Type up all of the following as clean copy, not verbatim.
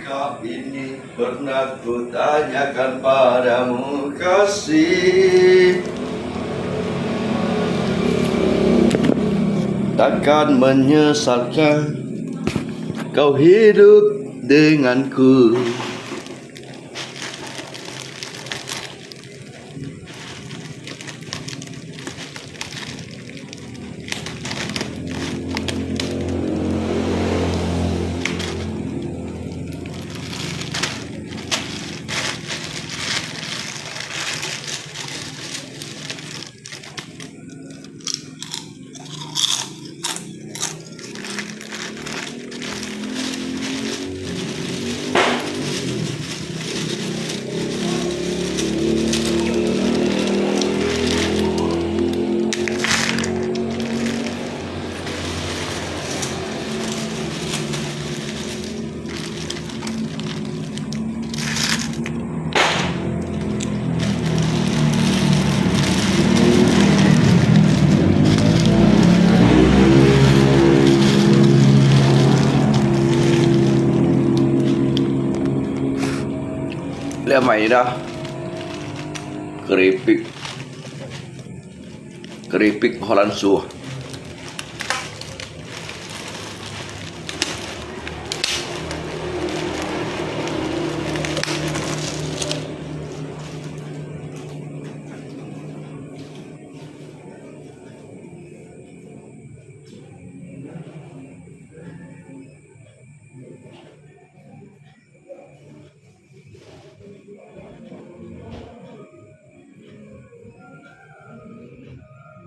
Apakah ini pernah kutanyakan padamu kasih? Takkan menyesalkan kau hidup denganku. Lihat main dah keripik Holland Su.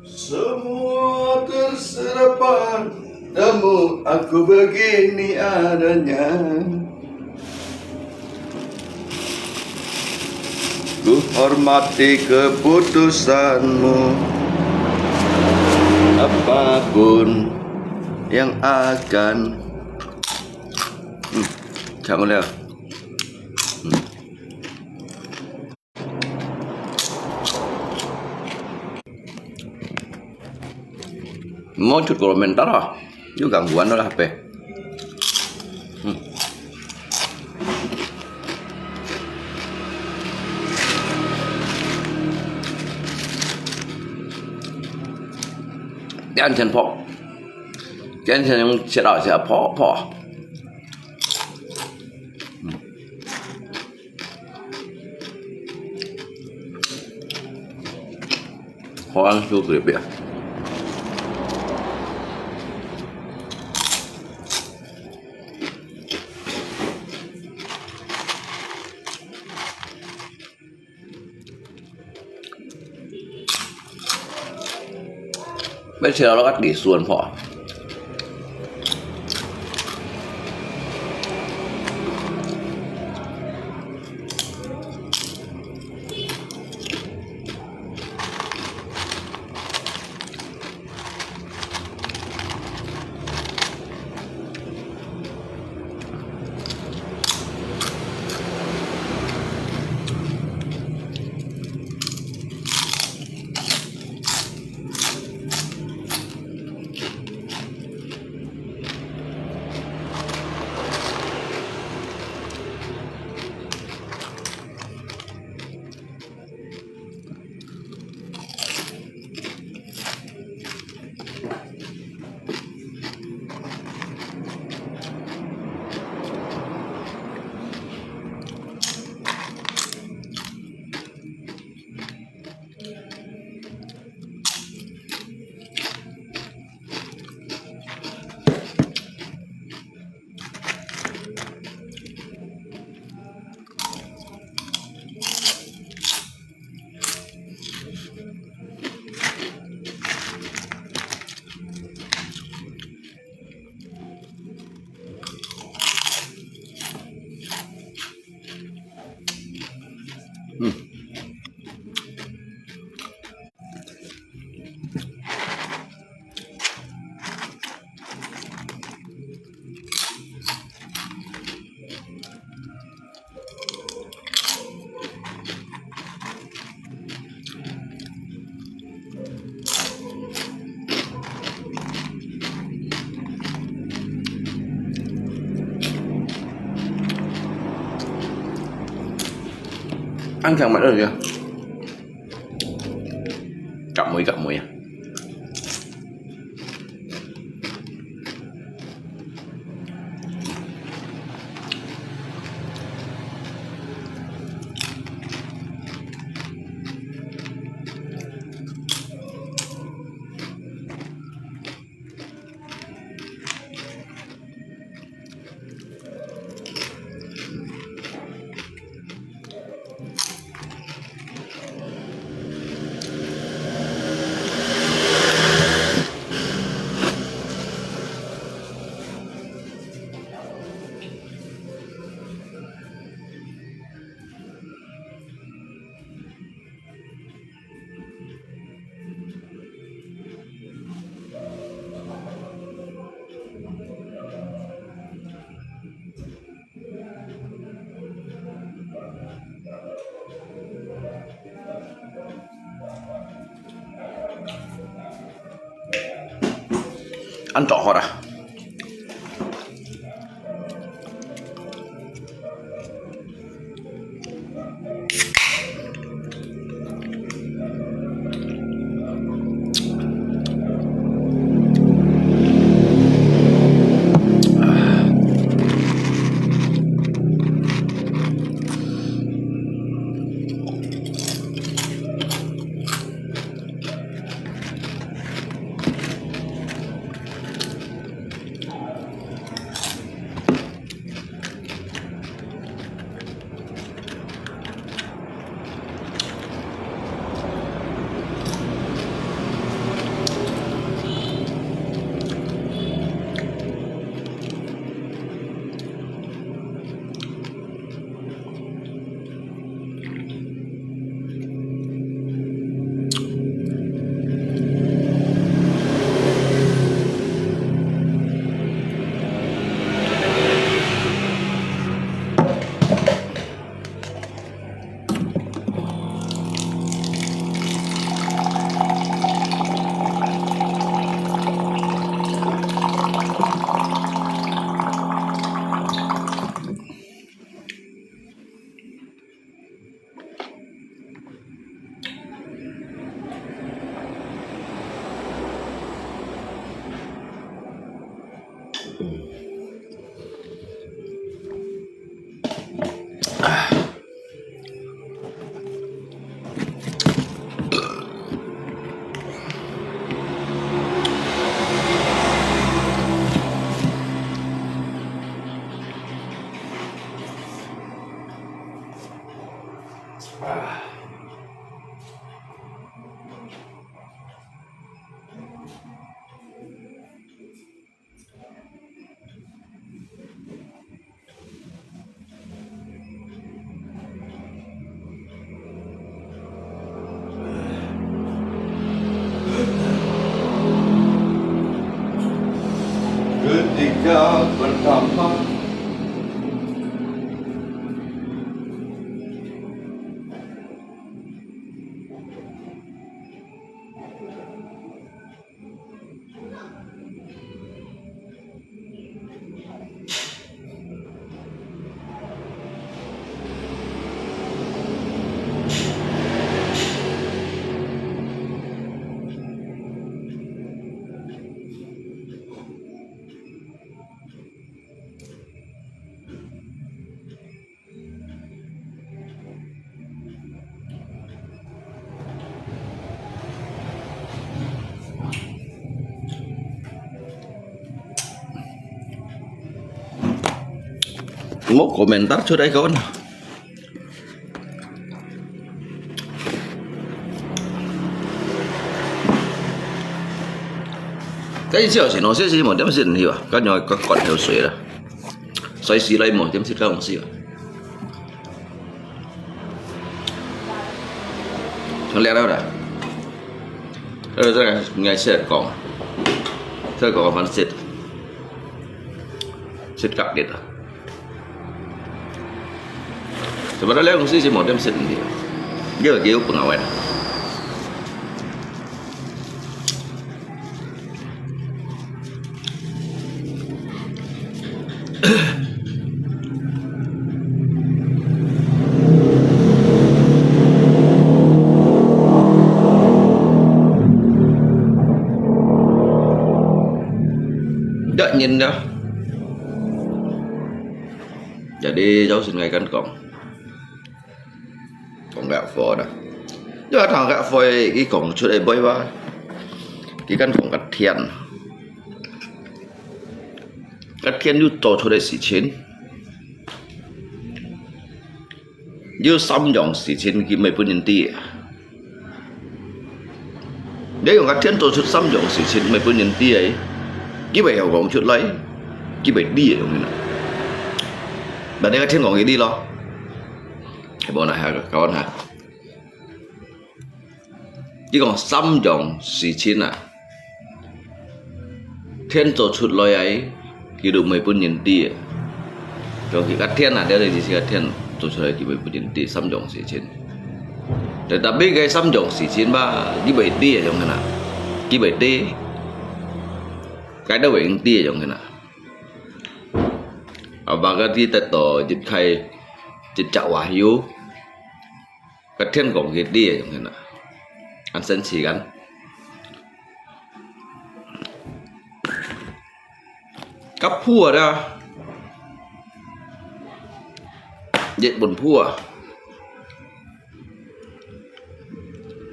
Semua terserah padamu, aku begini adanya. Ku hormati keputusanmu, apapun yang akan Jangan lihat. Mau cut komentar lah, itu gangguan lah HP. Gan chân phọ, gan chân yung sẽ đảo sẽ phọ. Hoang su grip ya. Bây giờ nó cắt đi xuân phỏ. Ăn càng mặn rồi kìa. Cặm muối à. Ăn trọ họ à. Ketika pertama mau komentar sudah kawan. Cái gì xí nó xí một điểm xí hiểu à? Cái nhỏ có còn theo suy là xoay xí lấy một điểm xí không xí à? Thằng lẽ đâu đã? Rồi ngày sẽ còn, sẽ còn phần xịt cặp điện à? Sebenarnya aku sih mau dem sendiri. Dia lagi pengawet. Đợi nhìn đó. Jadi cháu xin ngay căn cổng gạo phở đó. Nhưng mà thằng gạo phở cái cổng chỗ đây bơi vào cái căn cổng cắt thiên như tổ chỗ đây xỉ chín như xong dòng xỉ chín cái mấy bữa nhìn tì nếu còn cắt thiên tổ chút xong dòng xỉ chín mấy bữa nhìn tì ấy cái bài học của ông chút lấy cái bài đi ở trong này bạn đây cắt thiên còn cái đi lo cái bọn này hả các bạn hả chỉ còn xong dòng xỉ chín à thiên tổ chút lấy ấy cái đủ mấy bữa nhìn tì rồi cái cắt thiên là đây là gì cắt thiên tôi chơi cái bảy điểm tỷ xăm dòng xỉ chín, để đặc biệt cái xăm dòng xỉ chín ba cái bảy tỷ ở trong cái nào, cái bảy tỷ, cái đó bảy tỷ ở trong cái nào, và cái tí tết tổ dịch khai dịch chảo hòa hiếu, cái thiên cộng cái tỷ ở trong cái nào, ăn sen xì gắn, cắp phua đó. Dịch bồn phua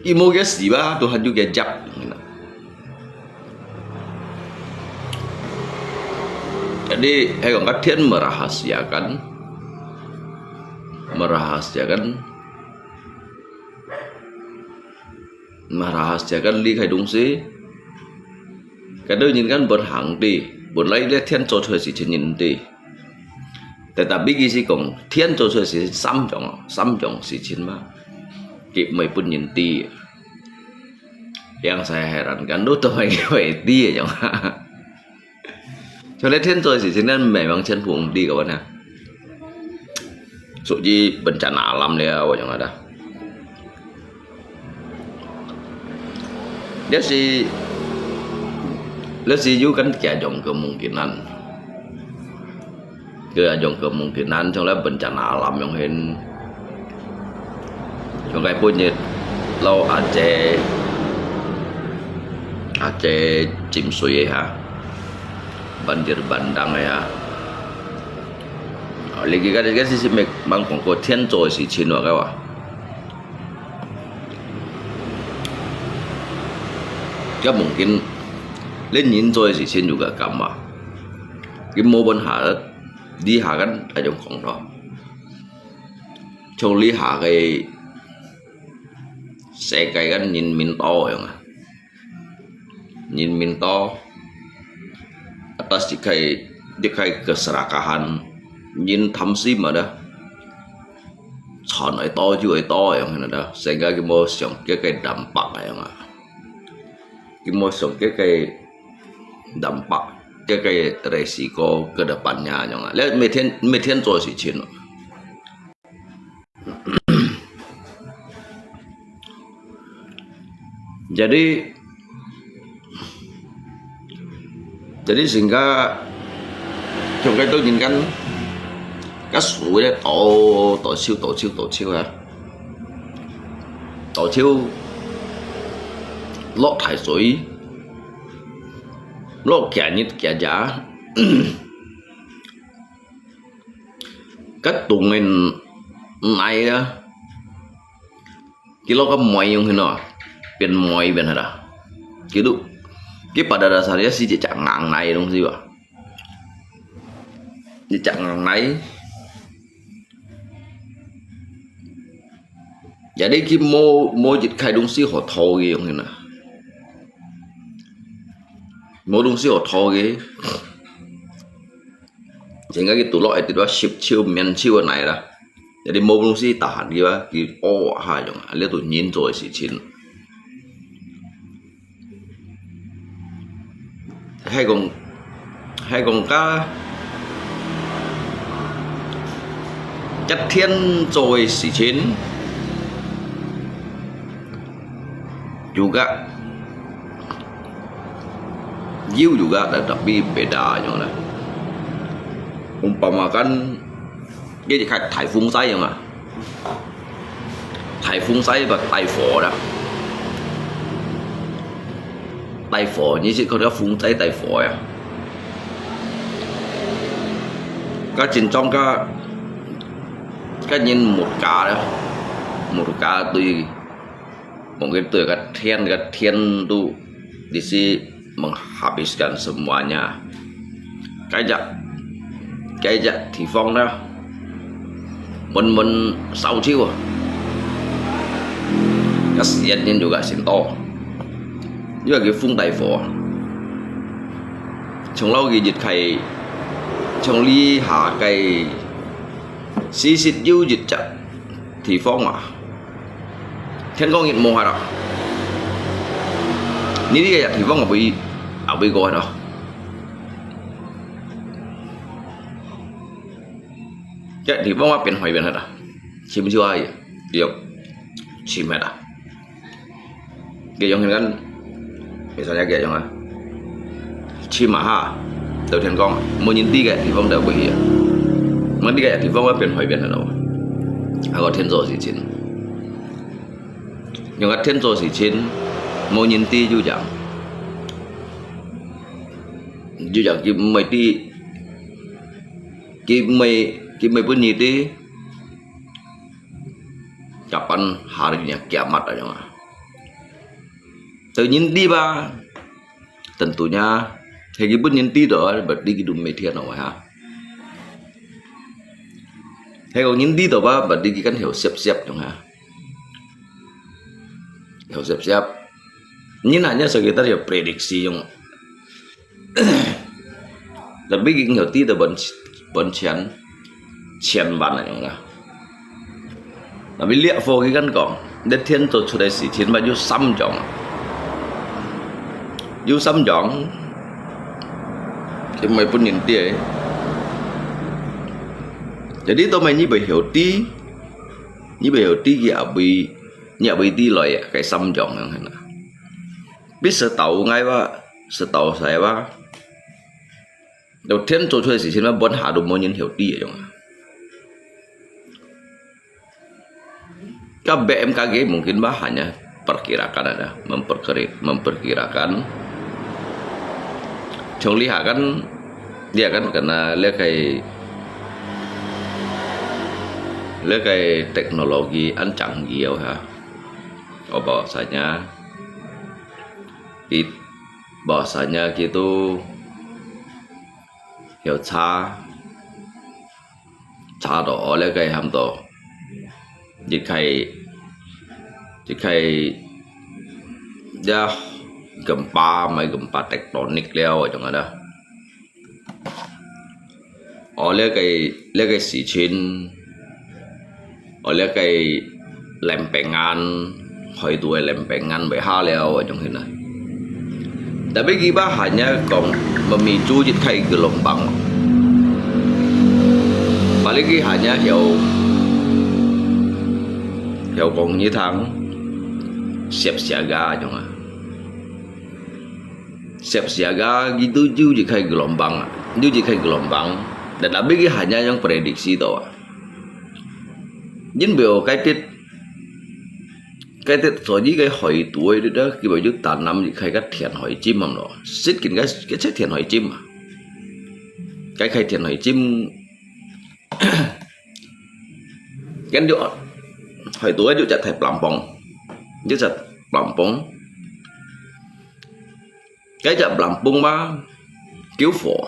imo cái gì ba tôi hanya cái jap jadi hewan katian merahasiakan ly khai đúng xí cái đôi nhìn kan berhang đi bồn lấy lấy thiên cho thuê gì trên nhìn đi tetapi gisi kong thiên cho thuê gì xăm chồng gì trên mà kịp mấy pun nhìn ti yang saya herankan đối tượng này phải đi ở trong cho nên thiên cho gì trên nên mẹ bằng chân phụng đi các bạn ạ số gì bencana alam dia yang ada dia sih juga kan keajong kemungkinan trong là bencana alam yang hen trong cái punya lâu Aceh chìm suy ha banjir bandang ya lagi cái sisi mang còn có thiên rồi xí chín nữa các bạn cái mungkin lên nhìn rồi xí chín juga cảm mà cái mô bên hạ đi hạ kan ở trong phòng đó trong lý hạ cái xe cái kan nhìn min to rồi mà nhìn min to atas dikai keserakahan nhìn thâm sim mà đó chọn ấy to chứ ấy to yang đó sehingga cái mô sống cái dampak yang cái mô sống cái dampak cái resiko ke depannya yang lihat metian rồi sih Cina jadi sehingga trong cái tôi nhìn các suối đấy tổ siêu ha tổ siêu lót thải suối lót kẻ nhít kẻ giả các tụng mình này á kilo kan moy yang hina pen moy ben ada gitu pada dasarnya sih cak ngang này đúng gì vậy cak ngang này jadi khi mô dịch khai đúng xí họ thô gì không hina mô đúng xí họ thô gì sehingga gitu loh itu ship chiu men chiu này lah jadi mô đúng xí tahan gitu ki ha dong lihat tuh nhìn rồi xí chín hay còn các chất thiên rồi xỉ chín juga ada tapi beda yang mana umpamakan cái gì khai thải phun say không ạ thải phun say và tay phổ đó tay phổ như chị có phun say tay phổ à Các trên trong các nhìn một cá tùy mungkin tuh kan thiên tuh di sini menghabiskan semuanya kayak thì phong đó mình sau chiêu kasihan juga sinto juga cái phung đại phổ trong lâu cái dịch thầy trong ly hạ cái xí xịt du dịch chặt thì phong à thiên con hiện mô hả đó ní đi cái thì phong ở bị gọi đó cái thì phong biến hỏi biến hết à chim chưa ai được chim hết à cái giống như kan misalnya kayak yang chim ha đầu thiên con mau nhìn đi cái thì phong đều bị mà đi cái thì phong biến hỏi biến hết đâu có thiên rồi gì chín nhưng cái thiên rồi gì chín mau nhìn ti du chẳng cái mày ti cái mày pun nhìn ti kapan harinya kiamat aja nggak tự nhiên đi ba tentunya kayak pun nhìn ti đó berarti hidup media nào ha hay còn nhìn đi đó ba berarti kan hiểu siap dong ha hiểu siap ini hanya sekitar ya prediksi yang tapi hiểu ti đó bẩn chén bàn này nggak tapi lihat phô cái kan còn đất thiên tổ出来事情嘛要心臟thì mày pun nhìn ti jadi tao mày như bị hiểu ti nhà bị ti loại cái tâm trọng yang này biết sự tàu ngay ba sự tàu sai ba đầu tiên tôi chơi gì mà bốn hạ đồ môn nhân hiểu ti rồi các BMKG mungkin bah hanya perkirakan ada memperkirakan trong lihat kan dia kan karena lihat kayak teknologi an canggih ha bahwasanya gitu hiểu cha đó lihat kayak ham to jadi kayak dia gempa tektonik leo ở trong đó oleh cái sự chiến oleh cái lempengan hỏi tuổi lempengan BH leo ở trong này tapi kita hanya memicu jadi kayak gelombang apalagi hanya hiểu còn như thằng siap siaga trong siap siaga gitu juga kayak gelombang dan tapi hanya yang prediksi toh chính biểu cái tết rồi với cái hỏi tuổi đó khi bảo trước tàn năm thì khai cái thiền hỏi chim mà nó xích cái thiền hỏi chim mà cái khai thiền hỏi chim cái điều hỏi tuổi điều chặt thẹp làm bóng chứ chặt làm bóng cái chặt làm bóng mà cứu phổ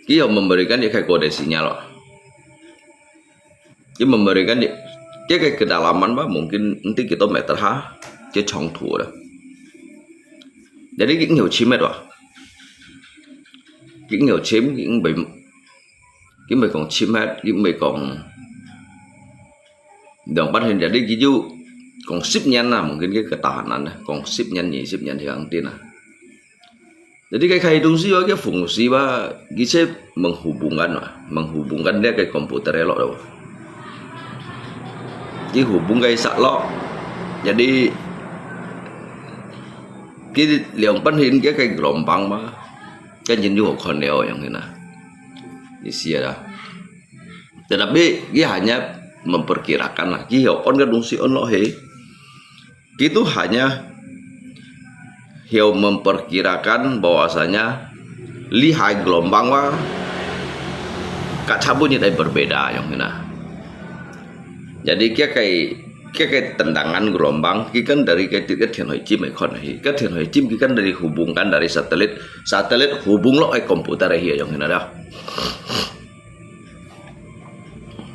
cái họ memberikan dia kayak kode sinyal loh dia memberikan dia kayak kedalaman bah mungkin nanti kita meter ha chứ trong thủ đó jadi cái nhiều chim rồi cái nhiều chim cái mày còn chim hết cái mày còn đồng bắt hình jadi gitu còn ship nhanh là mungkin cái ketahanan còn ship nhanh thì ang tin jadi kayak fungsi cái fungsi bah bisa menghubungkan dia kayak komputer elok đâu jadi hubung kayak salok jadi cái liang panhin cái gelombang mah kan nhìn juga Cornell yang ini di sini ada tetapi dia hanya memperkirakan lah dia on kan fungsi on loh itu hanya dia memperkirakan bahwasanya lihat gelombang mah cabutnya dari berbeda yang mana. Jadi kayak tendangan gelombang kan dari cái thiền hỏi chim này còn này cái thiền hỏi chim kan dari hubungkan dari satelit hubung lo komputer ya yang mana dah.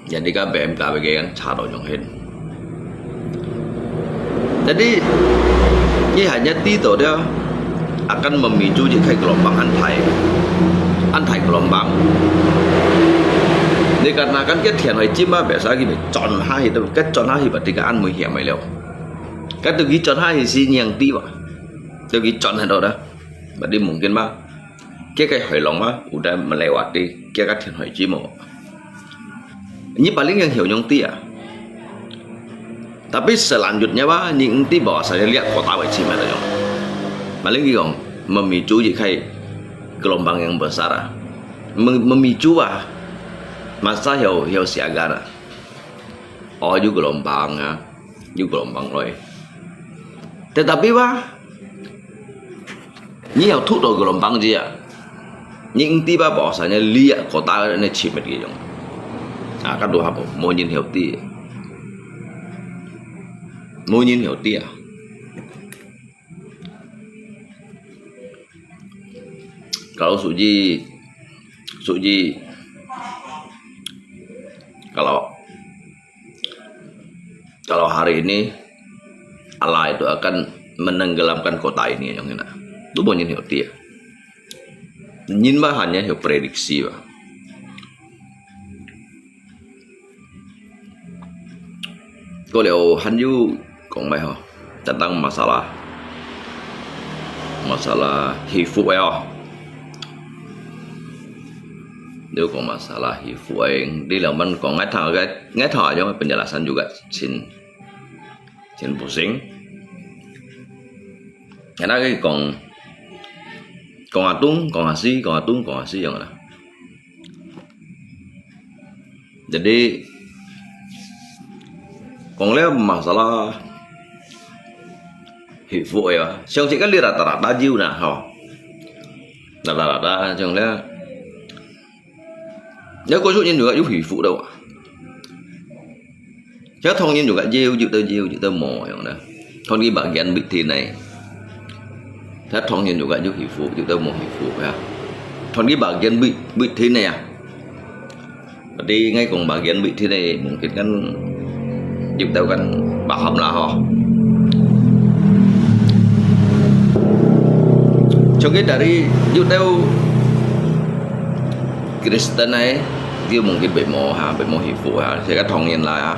Jadi kan BMKG kan cara yang hen. Jadi ini hanya itu dia akan memicu jika gelombang antai gelombang. Dikarenakan cái thiền hỏi chim biasa gini chọn hai itu cái chọn hai berarti cái nguy hiểm mày leo. Cái từ cái chọn hai thì nhàng tí vậy. Từ cái chọn hai đó dah. Berarti mungkin cái hỏi long udah melewati cái thiền hỏi chim mau. Ini paling yang hiểu nyong tia. Tapi selanjutnya những tí bỏ saya lihat kota hỏi chim ada nyong. Paling gini memicu jika gelombang yang besar. Memicu masa hiểu siaga juga gelombang rồi. Tetapi ini hiểu thúc đẩy gelombang gì những tí bỏ saya lihat kota này chìm gitu. Các đồ học mau nhìn hiểu tí kalau Suji kalau hari ini Allah itu akan menenggelamkan kota ini yang enak. Itu mau nhìn hiểu tí nhìn hanya hiểu prediksi Có liệu hắn du còn mày hả tentang masalah hifu nếu còn masalah hifu đi là mình còn ngắt thở cho penjelasan juga sin pusing karena cái còn atung yang mana. Jadi còn lihat masalah hifu xong chỉ kan lihat rata-rata jiu nah rata-rata xong lihat nếu có số nhân juga giúp hifu đâu chắc thông nhân juga jiu tơ mò yang mana. Thon cái bagian biti này chắc thông nhân juga giúp hifu tơ mò hifu ya. Thon cái bagian biti này berarti ngay cùng bagian biti này mungkin kan chúng ta kan paham lah Contoh dari chúng Kristen này dia mungkin bemo hifu saya kan thongin lah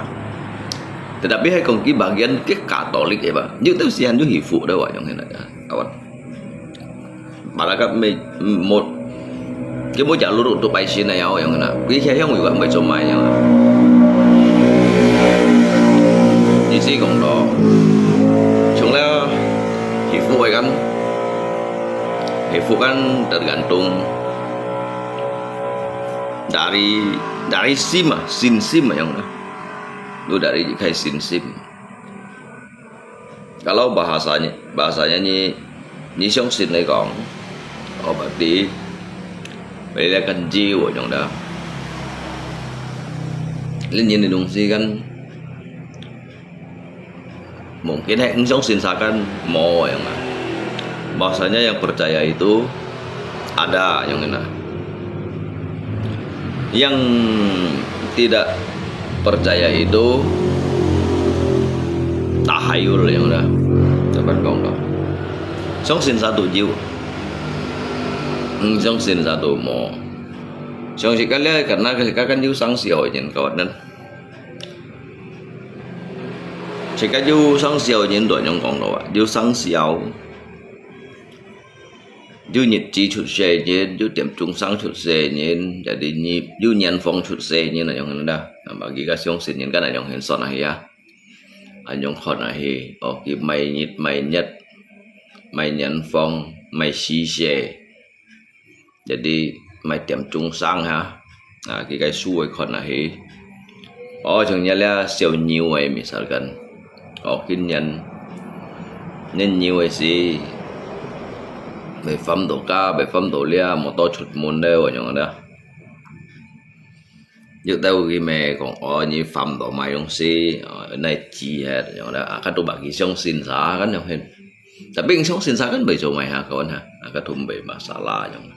tetapi hay còn cái bagian cái Katolik ya Pak chúng ta sian juga hifu đâu yang ini kawan malah kan một cái bối jalur untuk paisin này yang ini cái saya yang juga macam macam isi còn đó chúng là hifu kan tergantung dari sim yang itu dari kayak sim kalau bahasanya ni xong sin này còn berarti là kan jiu ở trong đó lên nhìn đồng si kan mungkin yang xong sin sakan mau yang bahasanya yang percaya itu ada yang enak. Yang tidak percaya itu tahayul yang udah dapat kong đó. Xong xin satu jiu, xong xin satu mo. Xong si kalian karena kan jiu sang siau nhìn kawan dan. Si kalian jiu sang siau nhìn đội nhung kong đó, jiu sang siau. Du nhật chi chút xe nhìn, du tiệm trung sang chút xe nhìn, jadi nhịp du nhân phong chút xe nhìn là yang đó. Bagi ka siong sin nhìn cái này yang henson này ya. Anh yang khon này, cái mày nhịp mày nhật, mày nhân phong, mày xí xe. Jadi mày tiệm trung sang ha. Cái su ấy khon này. Chẳng nhớ là siêu nhiều ấy misalkan. Cái nhân nhiều ấy gì. Về phẩm độ ca, về phẩm độ lia, một to chút môn đều ở những đó. Dự tao cái mẹ còn ở như phẩm đồ mai đông si ở này chỉ hết rồi đó các đồ bạc cái xong xin giá cái nào hết tapi yang xong xin giá kan bejo mai ha kawan ha các thùng bề masalah yang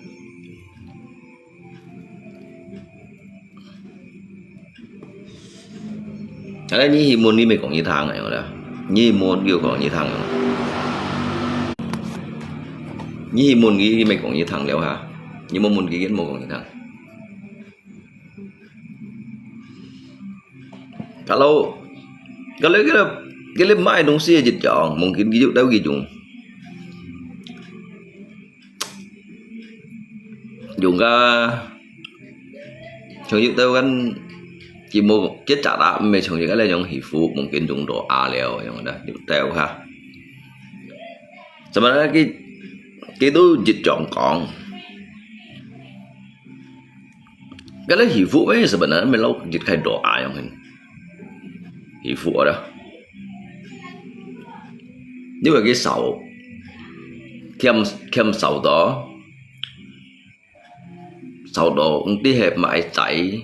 ada ni himun ni mày còn như thằng này rồi đó như himun kêu còn như thằng như himun cái mày còn như thằng léo ha như muốn cái kiến một còn như thằng kalau cái lớp mai đông xia dịch chọn mungkin ví dụ đâu ghi dùng cái trong những đâu kan chỉ một chết trả đá mấy trong những cái là những hỷ phụ mungkin dùng đồ leo yang đó dùng teo ha sebenarnya cái itu dịch chọn còn cái lấy hỷ phụ ấy sebenarnya mình lâu dịch khai đồ yang hình hỷ phụ ở đó nhưng mà cái sầu kem sầu đó tí hẹp mãi chạy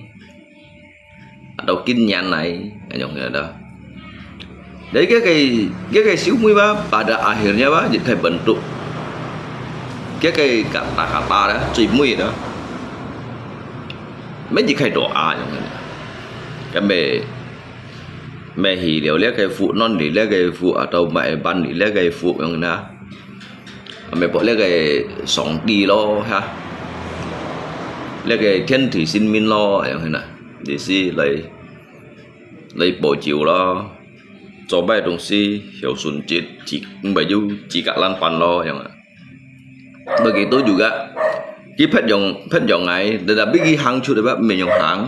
đầu kinh nhàn này yang người đó đấy cái xíu mũi pada akhirnya jadi kayak bentuk cái kata đó cuy mũi đó mấy gì kayak doa yang người cái mẹ hỉ đều lấy cái phụ non thì lấy cái phụ ở đâu mẹ ban thì lấy cái phụ yang đó mẹ bỏ lấy cái sòng đi lo ha lấy cái thiên thủy sinh minh lo yang này để si lấy bộ chiều lo cho bài đồng si hiểu xuân chết chỉ cả lan pan lo yang begitu juga cái phép dòng này để biết cái hàng chút để mình dòng hàng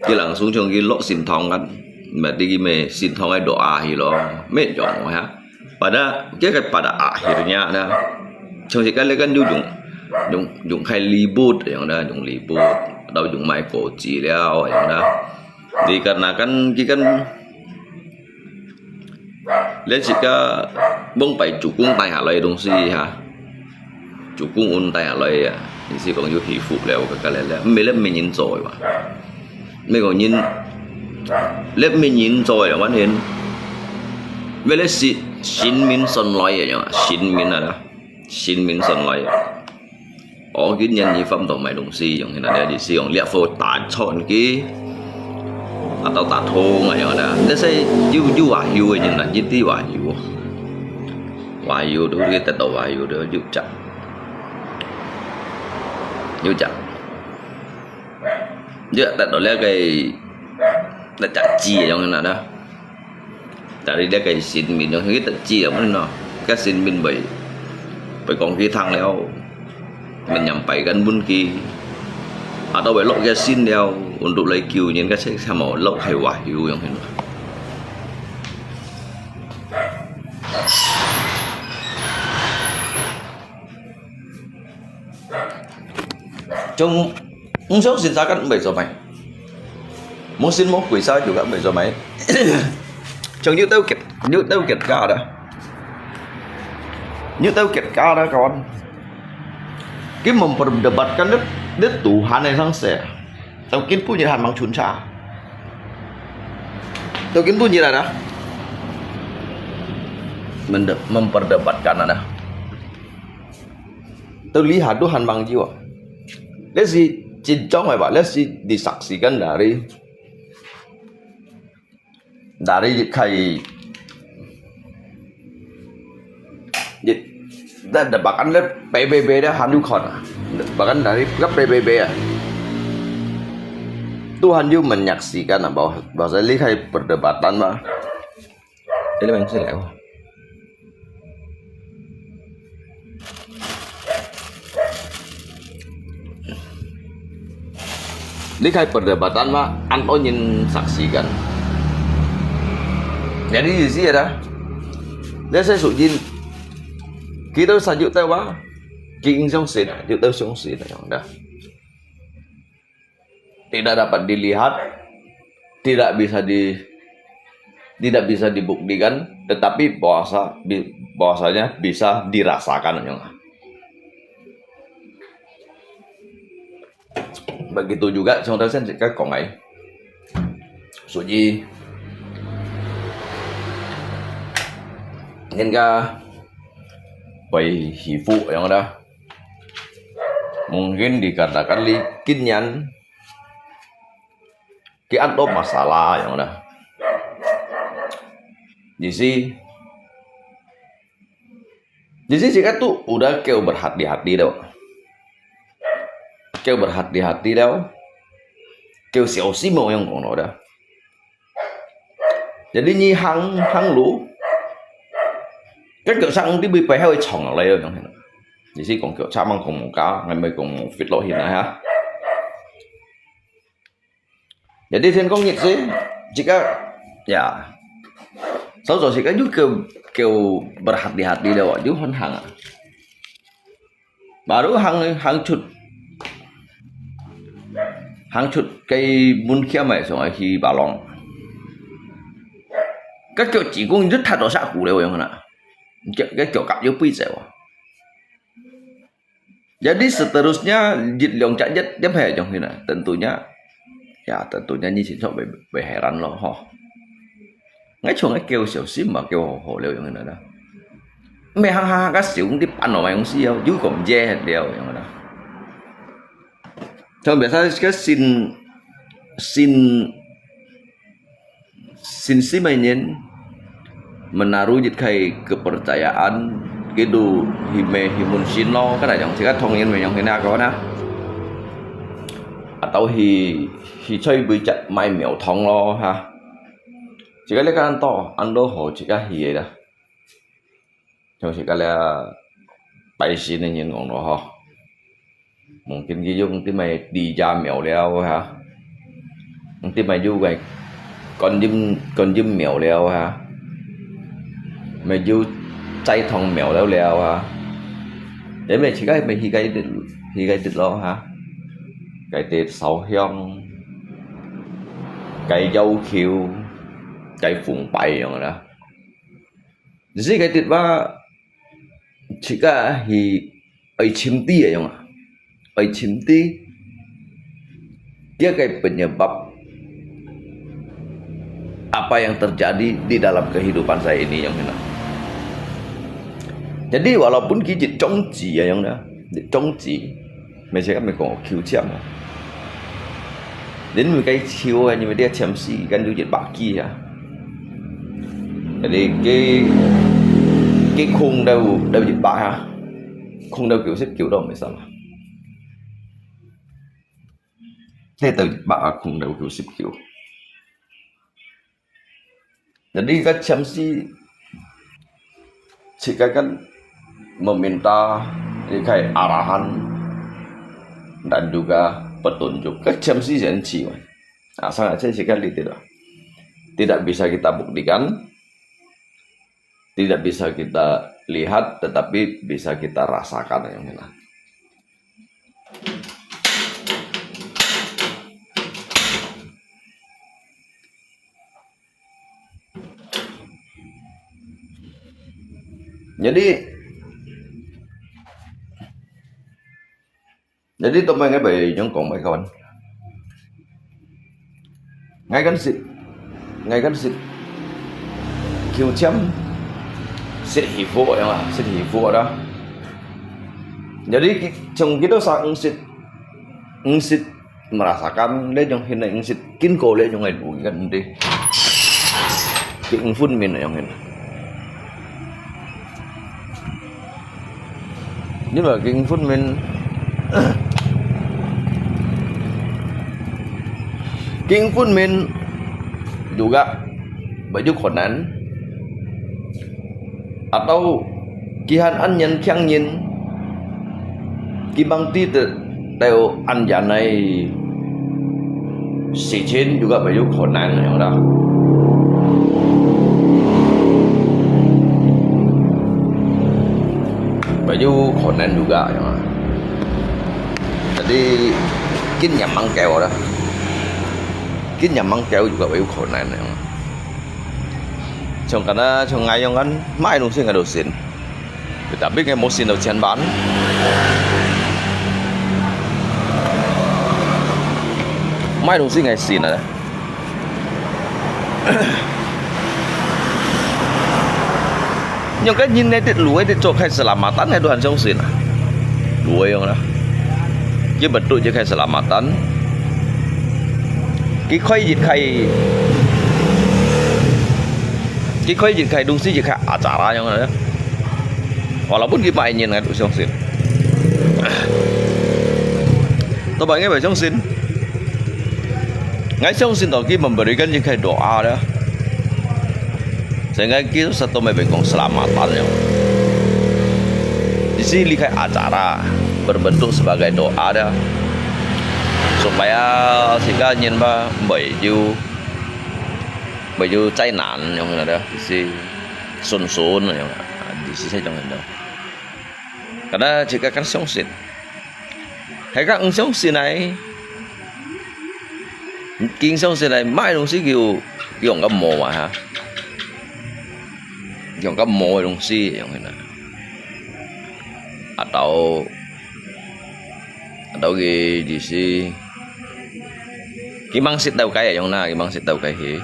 cái langsung trong cái lỗ xin thong kan mà đi me xin thong ai doa hi lo me dòng ha pada akhirnya dah trong sekali kan dùng khai libut yang dah dùng libut atau dùng mai cổ chỉ leo yang dah dikarenakan kan lấy jika bông phải chủ cung tay hạ lời đông si ha chủ cung un tay hạ lời thì si còn yêu hỷ phụ leo cái là mấy lớp mình nhìn rồi mà mấy còn nhìn lớp mình nhìn rồi là vấn đề với lớp xin min son lời vậy mà xin min là đó xin min son lời ở cái nhân như phẩm đồ mày đông si giống như là để si còn liệp phô tả chọn cái atau tak thô mà yang ada. Dia saya ju wahyu aja nak jadi wahyu. Wahyu tu kita tahu wahyu tu ju cak. Dia tak tahu cái tak cak chi yang mana dah. Dari dia cái xin min yang kita chi yang mana. Cái xin min bảy còn cái thằng leo menyampaikan pun ki atau belok ke sin dia untuk lagi kiu ni kan saya sama lok hai wahyu yang ini. Trong số xin giá kan 7 giờ mấy. Muốn xin một quỷ sao juga 7 giờ mấy. Trong như tao kiệt ca đó. Như tao kiệt ca đó kawan. Cái memperdebatkan dia Tuhan yang sangsa. Mungkin punya hamang cunca. Mungkin punya ada. Memperdebatkan ada. Terlihat Tuhan bang jiwa. Dia si cincong apa? Dia si disaksikan dari kai. Dan bahkan PBB dah handu kon. Bahkan dari PBB ya. Tuhan juga menyaksikan bahwa lihat perdebatan mah. Ini memang sih lewat. Lihat perdebatan mah, anto ingin saksikan. Jadi di sini ada. Dia saya sujin. Kita saja tahu wah, king song sin, kita song sin yang dah. Tidak dapat dilihat, tidak bisa dibuktikan, tetapi bahwasanya bisa dirasakan yang. Begitu juga contohnya các cậu ấy số gì nhân ga bày hifu yang ada mungkin dikatakan kinyan ada masalah yang ada di sini jika tuh udah kêu berhati-hati đâu kêu berhati-hati đâu kêu xỉu xí màu yang còn nó đó jadi nhi hang lũ cái kiểu sang đi bị phải hơi chồng ở đây rồi thì chỉ còn kiểu cha mang cùng một cá ngày mới cùng một vịt lỗ hiện này ha jadi thiên công nhiệt gì jika ya sau rồi jika juga kêu berhati-hati đâu chứ hơn hàng baru hàng chục cây mun kia mày rồi khi bà long các kiểu chỉ cũng rất thật đó xã cụ đều yang mana cái kiểu cặp yếu pi dẻo jadi seterusnya jit leong cak jet dia he jong hina tentunya nyi xin sok be heran lo ho ngay chuồng cái kêu xỉu xím mà kêu hồ leo yang đó mẹ ha cái xỉu cũng đi ăn ở mày không xíu dưới còn dê đều yang đó cho biasa cái sin si mainin menaruh jitkai kepercayaan gitu himun sin lo cái này dòng thì các thông nhân mình dòng thế nào có na atau hi chơi bị chặt mai mèo thông lo ha chỉ cái ăn to ăn đô hồ chỉ cái hi đó cho chỉ cái là bảy xin này nhìn ngon đó ha mungkin giyong ti mày đi ra mèo leo ha ti mày du vậy con dâm mèo leo ha mày du chay thòng mèo leo ha để mày chỉ cái mày hi cái địch lo ha cái tết sầu hiong cái dâu khiêu cái phụng bày rồi đó gì cái tết ba chỉ cái hi ai chim ti vậy không ai chim ti dia kayak penyebab apa yang terjadi di dalam kehidupan saya ini yang mana. Jadi walaupun kita trong chỉ ya yang đó, trong chỉ, mình sẽ mình còn khiêu chém. Đến một cái khiêu nhưng mà dia chém si kan du dịch bạc kia. Jadi cái khung đâu dịch bạc ha, khung đâu kiểu xếp kiểu đâu mới sao mà. Thế từ bạc khung đâu kiểu xếp kiểu. Jadi kan Syamsi jika kan meminta kayak arahan dan juga petunjuk ke Syamsi janji, sangat sekali tidak bisa kita buktikan, tidak bisa kita lihat, tetapi bisa kita rasakan yang ini. Jadi tụi cái bị những còn mấy con ngay cắn xịt kill chấm xịt hifu ya lah xịt hifu đó. Jadi trong kita sang ngsit merasakan dia yang hina ngsit kin ko le yang ai bui kan đi cái phun min yang hina. Nhưng mà cái phun min King Phun Min juga baju konan atau kihan anyan kyang yin kibang ti teo anjanai si chen juga baju konan yang dah baju konan juga yang jadi kin nyamang keo dah kin nyamang keo juga baju konan yang karena ngayon kan mai nung sing dosin tetapi ngay mosin daw siyan ban mai đồng sĩ ngày xỉn này nhưng cái nhìn này thì lúa thì cho khai selamatan này Tuhan trong xỉn lúa yang đó chứ betul je khai selamatan cái khơi dịch khai đúng sĩ dịch khai acara yang đó walaupun kita ingin nggak trong xỉn tôi bảo nghe về trong xỉn ngay trong xỉn đó khi memberikan dịch khai doa đó sehingga kita satu memberikan keselamatan ya. Di sini lihat acara berbentuk sebagai doa dah supaya sehingga nyinba baju cai nan yang ada di sini sun yang di sini jangan ada. Karena jika kan song sin, hay các ông song sin này, kinh song sin này mai đồng sĩ kêu cái mồ mà ha. Yang ka mo dong si yang ina atau di si kimang sit tàu cái yang na kimang sit tàu cái hi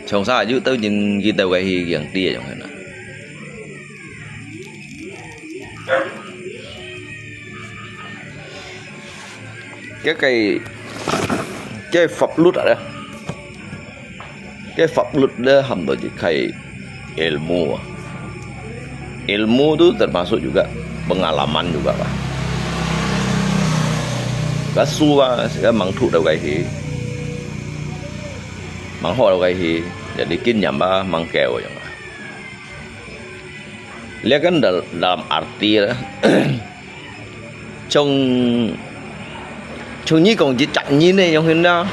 trong sa ju tao nhìn ki tàu cái hi yang tia yang ina cái pháp luật ở đây cái pháp luật dia hamba dikai ilmu itu termasuk juga pengalaman juga Pak kasua sekarang mang thu đâu cái gì mang ho đâu cái gì jadi kin nyamba mang keo yang lihat kan dalam arti lah trong nyi còn chỉ chặn nyi này yang hendak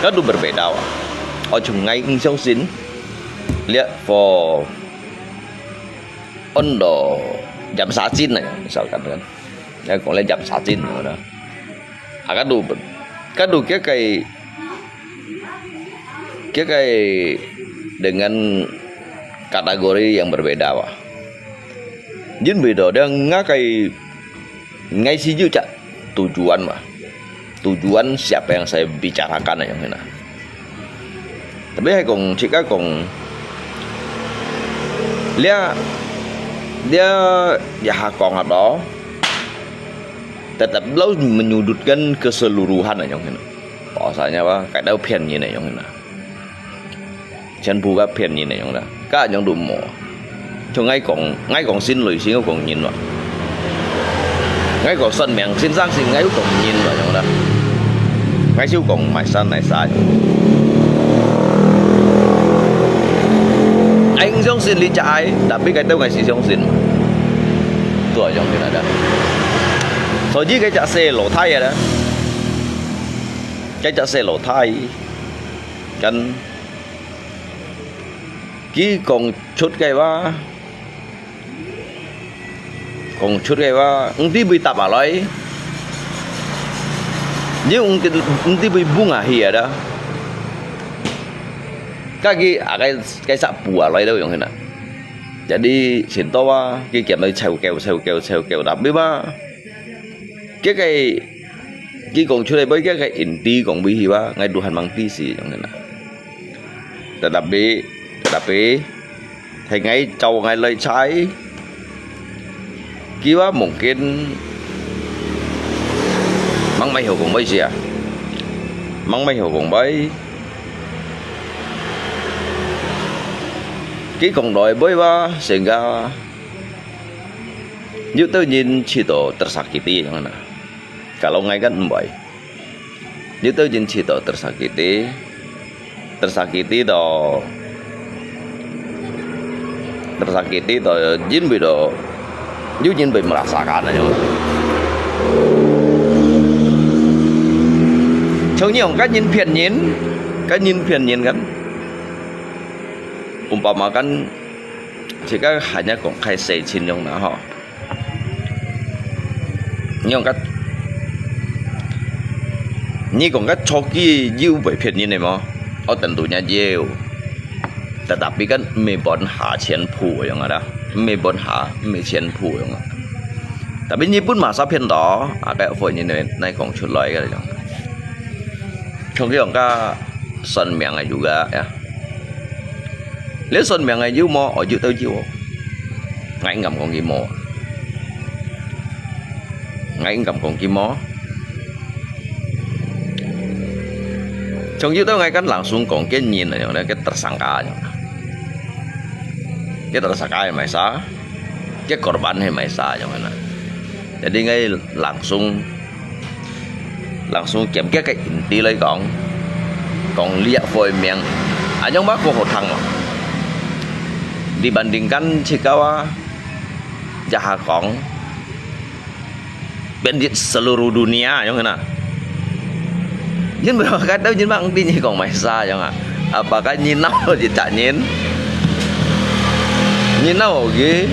kan itu berbeda Pak ở chung ngay trong xin lihat for Ando jam sajin này misalkan kan ya còn lên jam sajin đó kado cái dengan kategori yang berbeda Pak jin beda dia ngay sih juga tujuan Pak tujuan siapa yang saya bicarakan yang mana tapi hay còn chỉ có còn dia ya còn ở đó tetap lo menyudutkan keseluruhan yang ini bahasanya Pak kayak dah pian ini yang ini chân buka pian ini yang dah các yang đủ mỏ cho ngay còn xin lỗi xin còn nhìn vào ngay còn sân miệng xin sang xin ngay còn nhìn vào yang dah ngay siêu còn mãi san này sai anh giống xin lý trái tapi cái tao ngày xí giống xin tuổi giống như là đó rồi với cái chợ xe lỗ thay rồi đó cái chợ xe lỗ thay kan chỉ còn chút cái đi bị tập ở lấy nhưng đi bị bunga hia đó cái sạp bùa lấy đâu yang nak jadi sinto wa cái kiểm này xèo kèo đập biết ba cái còn chỗ này với cái inti còn bị gì ba ngay Tuhan mang ti gì yang nak tetapi thì ngay trâu ngay lời trái kira mungkin mang mai hiểu cùng mấy gì à mang mai hiểu cùng mấy cái cộng đội với ba sehingga như tôi nhìn chỉ tổ tersakiti yang mana kalau ngay kan mbak như tôi nhìn chỉ tổ tersakiti do jin bido như jin bị merasakan aja trong nhiều cách nhìn phiền nhìn kan umpamakan jika hanya còn khai xây xin yang nào họ nhưng cách như còn cách cho cái yêu về phiền nhìn này mà ở tentunya jauh tetapi kan me bon ha qian pu yang ada me bon ha me qian pu yang Tapi ini pun masa pen đó kayak phổi như này còn chuột lòi cái dong. Trong cái orang ka son miang juga ya. Lấy son miang ai mo ở tao chiu. Ngay ngầm con kim mo. Ngay ngầm con kim mo. Trong tao ngay kan langsung con cái nhìn này cái tersangka. Cái tersangka yang Maisa, cái korban yang Maisa yang mana. Jadi ngay langsung kiểm cái inti lấy còn lihat phôi miệng yang bác của thằng mà dibandingkan jika jahat kong bandit seluruh dunia yang mana nhìn berapa cái đâu nhìn bang đi như còn Maisa yang apakah nhìn nào thì tak nhìn nào gì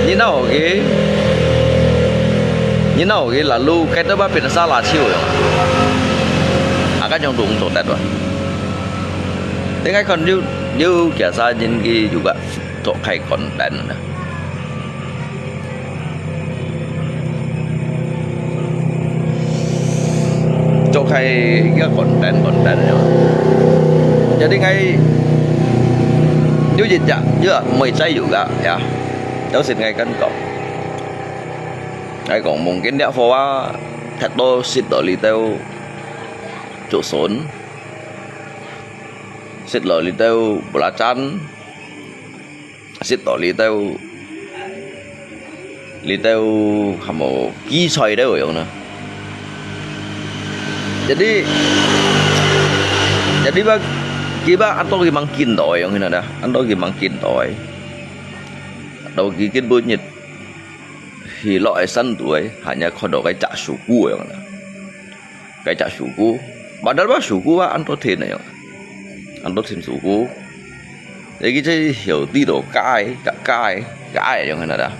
nhìn nào gì nhìn nào cái lalu cái đó bácเป็นsalah chiu ya agak yang tunggu tadi dengan kon you biasa nhìn cái juga untuk khai konten untuk khai cái konten jadi ngay you dịch ya mời chay juga ya đâu xin ngay kan kok ngay còn mungkin dia bawa tato sit dari teu cusun sit dari teu belacan sit dari teu kamu kisah itu yang na jadi bag kiba atau gimang kintoy yang ini ada atau gimang kintoy atau gigit bunyi thì loại sân tuổi hanya kalau cái cak suku yang mana cái cak suku padahal bah suku bah antotin yang antotin suku jadi kita hiểu tí đồ cái yang mana dah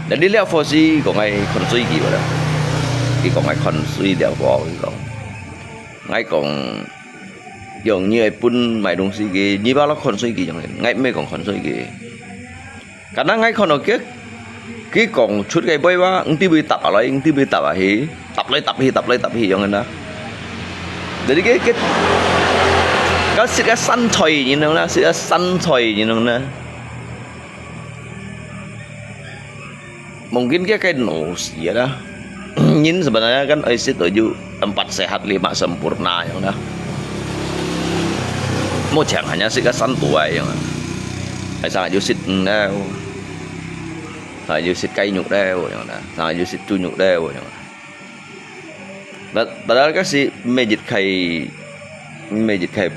jadi lihat fosi của ngày còn suy gì vậy đó thì còn ngày còn suy đều có cái ngày còn dường như pun mày đúng suy gì như bao nó còn suy gì chẳng ngày mấy còn suy gì karena ngày còn ở cái còn chút cái bơi quá ứng bị tập lại ứng bị tập hỉ tập lại yang mana jadi cái săn thầy như nào na săn thầy như nào na mungkin cái nổ gì đó nhìn sebenarnya kan isi 4 sehat 5 sempurna yang dah mau chẳng hanya cái săn tuổi yang hay sao sit đâu sit cây nhục đeo yang dah sit tu nhục đeo yang padahal kan si mejit kai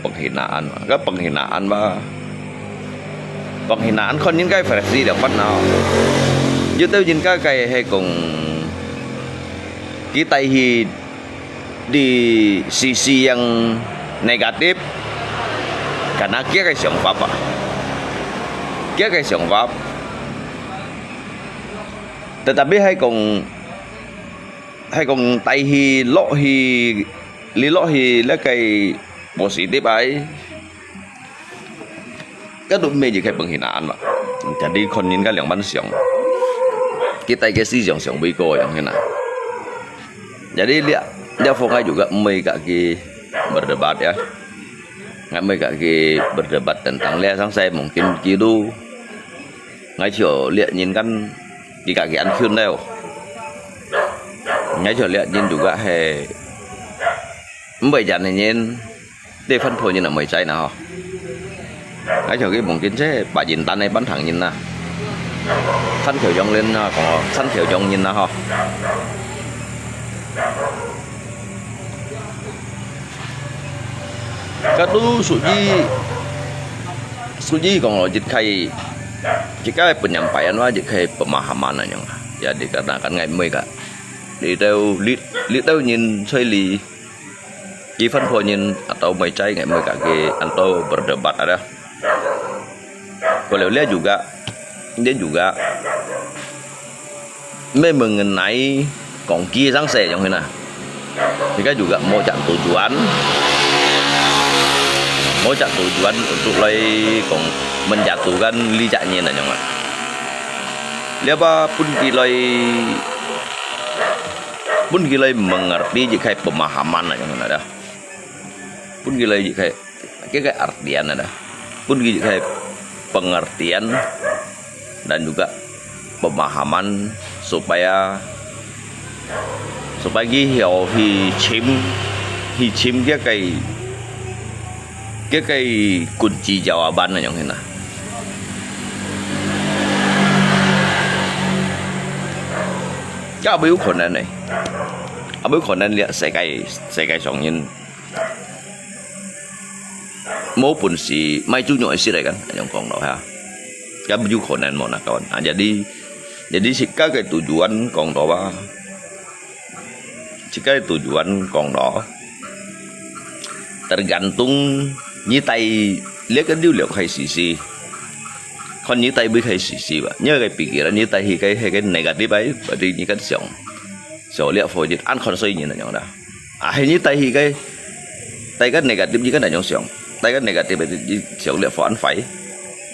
penghinaan kan penghinaan kon những cái versi dapat nào như tôi nhìn cái hay cùng kita di sisi yang negatif karena kia cái sòng pháp tetapi hay cùng tay lý là cái positif ấy cái tụi mình chỉ cái penghinaan mà jadi kon nhìn cái yang ban sòng kita ke si sòng bego yang mana jadi dia fokus juga mai kaki berdebat ya nggak mai kaki berdebat tentang lihat sang saya mungkin gitu ngay chiều lihat nhìn kan di kaki ăn khuyên đâu ngay chiều lihat nhìn juga he bây giờ này nhìn để phân phối như là mấy trái nào ngay chiều cái mungkin sẽ bà nhìn tan này bắn thẳng nhìn na săn kiểu dòng lên còn săn kiểu dòng nhìn na ho cái tu suji còn lo jika penyampaian wajib kayak pemahaman aja jadi karena kan ngai mereka di teu nhìn chơi li chỉ phân phối nhìn atau mấy trái ngai mereka ke atau berdebat ada kalau lihat juga dia juga mengenai kongki sang se yang mana jika juga mau cak tujuan mau cak tujuan untuk lai kong menjatuhkan li cak nyen nyong ah. Liapa pun gilai mengerti jika pemahaman yang ada. Pun gilai jika kayak artian ada. Pun jika pengertian dan juga pemahaman supaya hiểu hi chim cái kunci jawaban yang ini. Các biểu khổ này biểu khổ này liệt世界上人冇本事咪注重事嚟kan yang講到ha. Các biểu khổ này mau nak kawan. Jadi jika cái tujuan講到吧, jika tujuan講到tergantung như tay lihat cái điều liệu hay gì còn như tay biết hay gì vậy nhớ cái pikiran như tay thì cái negatif ấy berarti như cái sầu liệu phổi thì ăn còn suy như là nhau đó hay như tay thì tay cái negatif như cái này nhau sầu tay cái negatif thì sầu liệu phổi ăn phải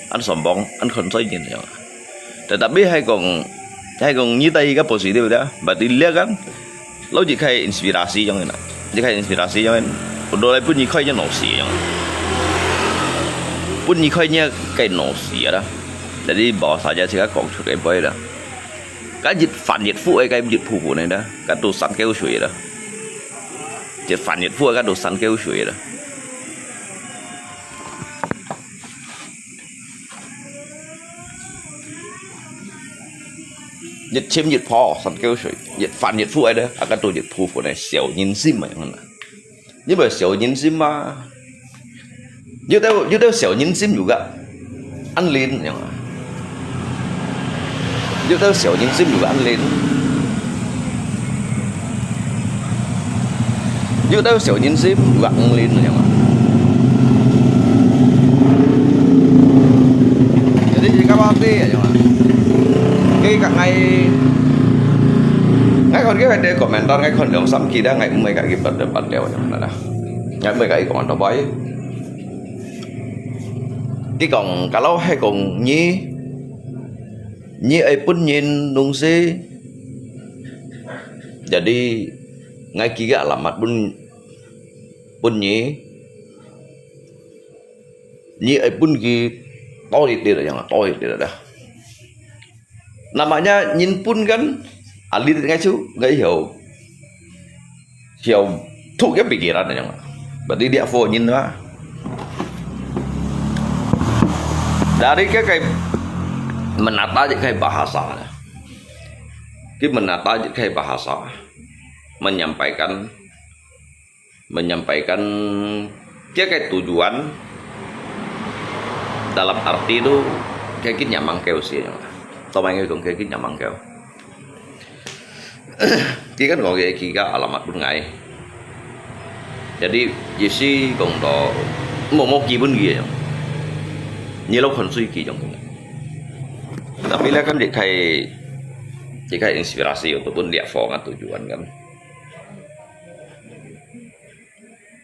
ăn sòng bóng ăn còn suy như là nhau tetapi hay còn như tay cái positif đó berarti lihat kan lo chỉ hay inspirasi trong này nè chỉ hay inspirasi trong này udah pun như khai cho nổ xì pun như khai như cái nổ xì đó. Jadi bawa saja sih kong cukai boy dah. Cái dịch phản nhiệt phụ ấy cái dịch phụ này đó, cái đồ sắn kêu suy đó. Dịch phản nhiệt phụ cái đồ sắn kêu suy đó. Dịch chim dịch phò sắn kêu suy, dịch phản nhiệt phụ ấy đó, cái đồ dịch phụ này xẻo nhìn sim mà không nè. Nhưng mà xẻo nhìn sim mà, như thế xẻo nhìn sim juga ăn lên nhỉ. Dia tahu xiao jin sim juga ăn lên. Dia tahu xiao jin sim juga ăn lên rồi mà. Jadi jika apa ya jangan. Cái ngay còn cái vấn đề komentar ngay còn dong sam kita ngay mấy cái berdebat lewat yang mana. Ngay mấy cái komentar baik. Cái còn kalau hay còn Nyi ai pun nyin nung si. Jadi ngay kira alamat pun nyi ai pun ki toit dia jangan toit dia dah. Namanya nyin pun kan ahli ngay chú ngay hiểu thuộc cái pikiran jangan. Berarti dia fo nyin lah. Dari cái menata kayak bahasa, kita menata kayak bahasa, menyampaikan kayak tujuan dalam arti itu kayak kita nyamang keo sih, tau main itu kayak kita nyamang keo, kita kan kayak kita alamat pun ngai, jadi jisi kong to mau kibun gitu, nyelok konsui kijong. Tapi lah kan jika inspirasi ataupun dia fongan tujuan kan.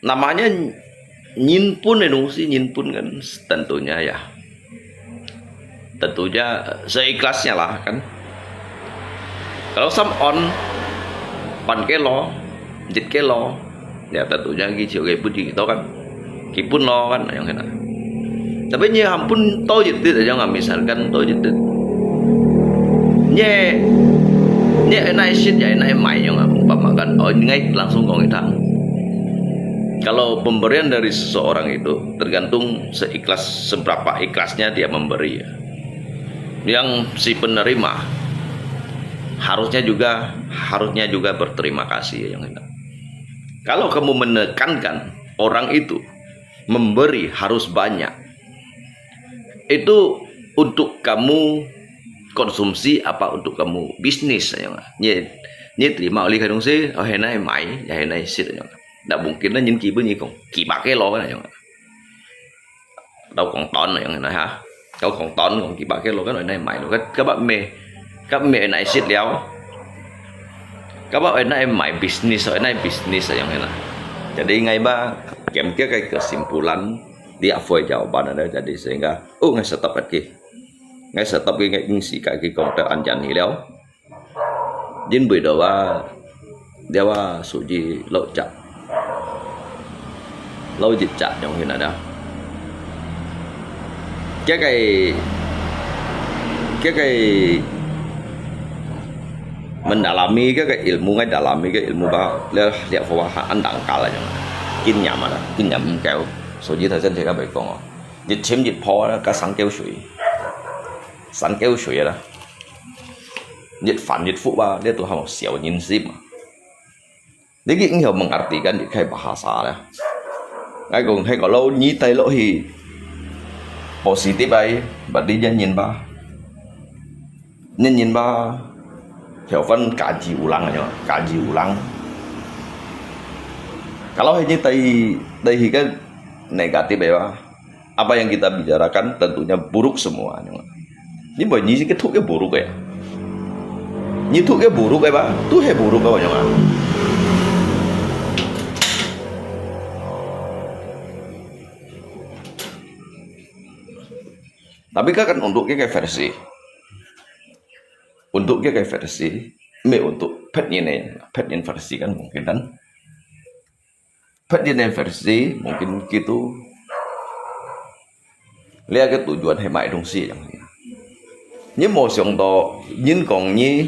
Namanya nyinpun kan tentunya seikhlasnya lah kan. Kalau sam on pan kelo, jit kelo, ya tentunya gitu pun gitu kan. Kipun lo kan yang enak. Tapi như ampun tôi jit jangan misalkan tôi jit Nye enak shit ya enak mai yang umpamakan ngay langsung kong hitam. Kalau pemberian dari seseorang itu tergantung seberapa ikhlasnya dia memberi. Yang si penerima harusnya juga berterima kasih yang enak. Kalau kamu menekankan orang itu memberi harus banyak, itu untuk kamu konsumsi apa untuk kamu bisnis ya như terima oleh kadung sih henai mai ya henai sit ya nggak mungkin lah những kỳ bạc cái lo này đâu còn ton này ha đâu còn ton còn kỳ bạc cái lo cái này mày rồi các bạn mẹ này sit léo các bạn này mày business ở này business yang enak. Jadi ngay ba kèm cái kesimpulan dia avoid jawaban ada jadi sehingga ngay stop lagi ngay stop cái ngay ngisi cái công tác an toàn hi léo đến buổi đầu dia số gì lâu dịch chặt trong hiện này đó cái mình dalami cái ilmu ngay dalami cái ilmu bao lihat bahwa andang kalah jangan kinh nghiệm mà đó kinh nghiệm kéo số gì thời gian thì các bạn còn dịch chiếm dịch phò đó cả sáng kéo suy đó dịch phản dịch phụ ba dia tuh harus siap nhìn sim jadi ingin mengartikan di kayak bahasa lah ngay cùng hay có lâu nhí tay lỗ thì positif ấy và đi nhìn ba hiểu phân kaji ulang aja kaji ulang kalau hanya đây thì cái negatif ya apa yang kita bicarakan tentunya buruk semua ini bởi như cái thuốc cái buruk ya như thuốc cái buruk ya Pak tuh he buruk apa ya tapi kan untuk cái versi untuk cái versi untuk pet ini versi kan mungkin kan pet ini versi mungkin gitu lihat cái tujuan hay mãi đồng si chẳng nhưng một xong đó nhưng còn như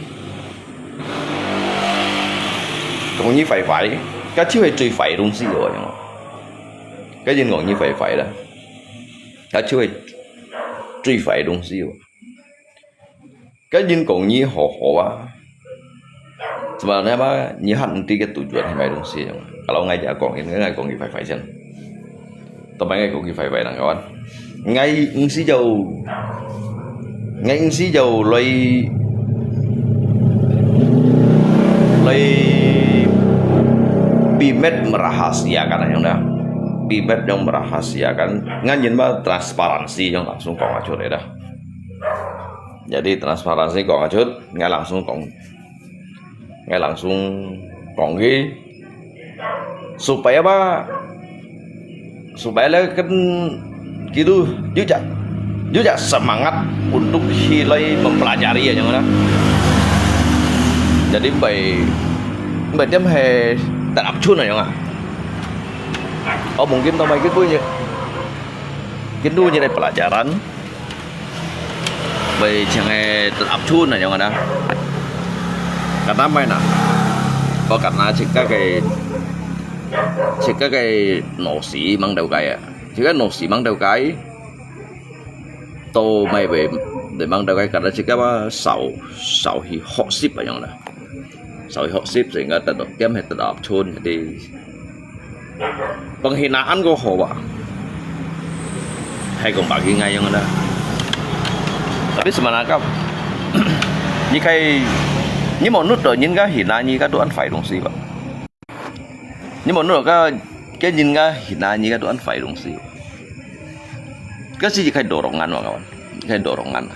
phải cái chứ phải truy phải đồng si rồi cái nhưng còn như phải đó cái chứ phải truy phải đồng si rồi cái nhưng còn như họ sebenarnya như hẳn đi cái tujuan hay mãi đồng si kalau ngay giờ còn cái ngày còn như phải chân tầm ngay còn như phải là các bạn ngay ứng sĩ dầu lấy bimet merahasiakan yang dah bimet yang merahasiakan nganyin mah transparansi yang langsung kong acut dah jadi transparansi kong acut ngay langsung kong supaya kan gitu juga semangat untuk hilai mempelajari ya jangan jadi bảy điểm hè tại ấp chun này không ạ mungkin tao mấy cái đuôi như này pelajaran bảy jangan tại ấp chun này jangan karena main karena jika cái nosi mang đầu cái jika nosi mang đầu cái tô mày về để mang đầu cái karena jika sau hi hot ship ở trong này sau hi hot ship sehingga tetap game tetap chun jadi penghinaan kok hoa hay còn bagi ngay yang ada tapi sebenarnya như một nút rồi những cái hina như các đồ ăn phải đúng gì vậy nhưng mà nó cái nhìn ra hiện nay như cái đồ ăn phải đúng gì cái gì kayak dorongan kawan kayak dorongan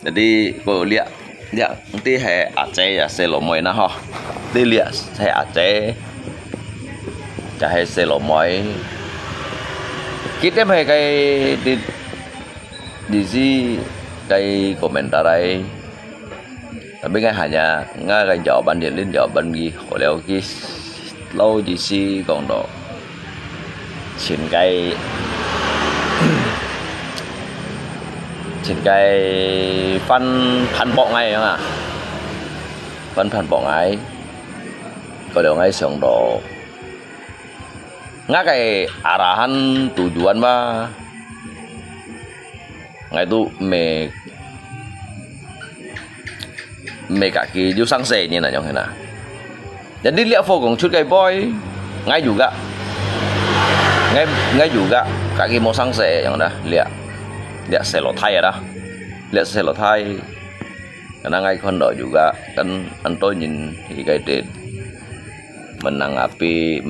jadi kalau lihat nanti Aceh ya Selomoy nah dia lihat Aceh cahaya Selomoy kita kayak di si kayak komentar ấy tapi ngay hanya ngay cái jawaban dia lên jawaban gì kalau lâu gì si còn đó trên cái phân bộ ngay không à phân bộ ngay có điều ngay xong đó ngay cái arahan tujuan ba ngay tu mẹ kaki ju sang se ni na yang hena jadi lihat fogong cut kai boy ngay juga kaki mau sang se yang dah lihat selotai dah lihat selotai karena ngay kondo juga kan anto nhìn thì cái tên menanggapi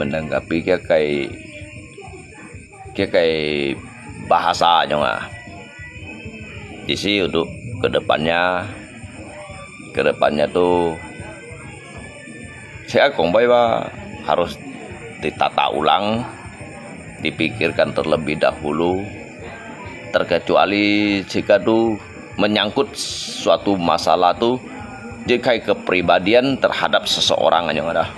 kayak bahasa jangan di sini untuk kedepannya tuh saya harus ditata ulang dipikirkan terlebih dahulu, terkecuali jika tuh menyangkut suatu masalah tuh jika kepribadian terhadap seseorang yang ada.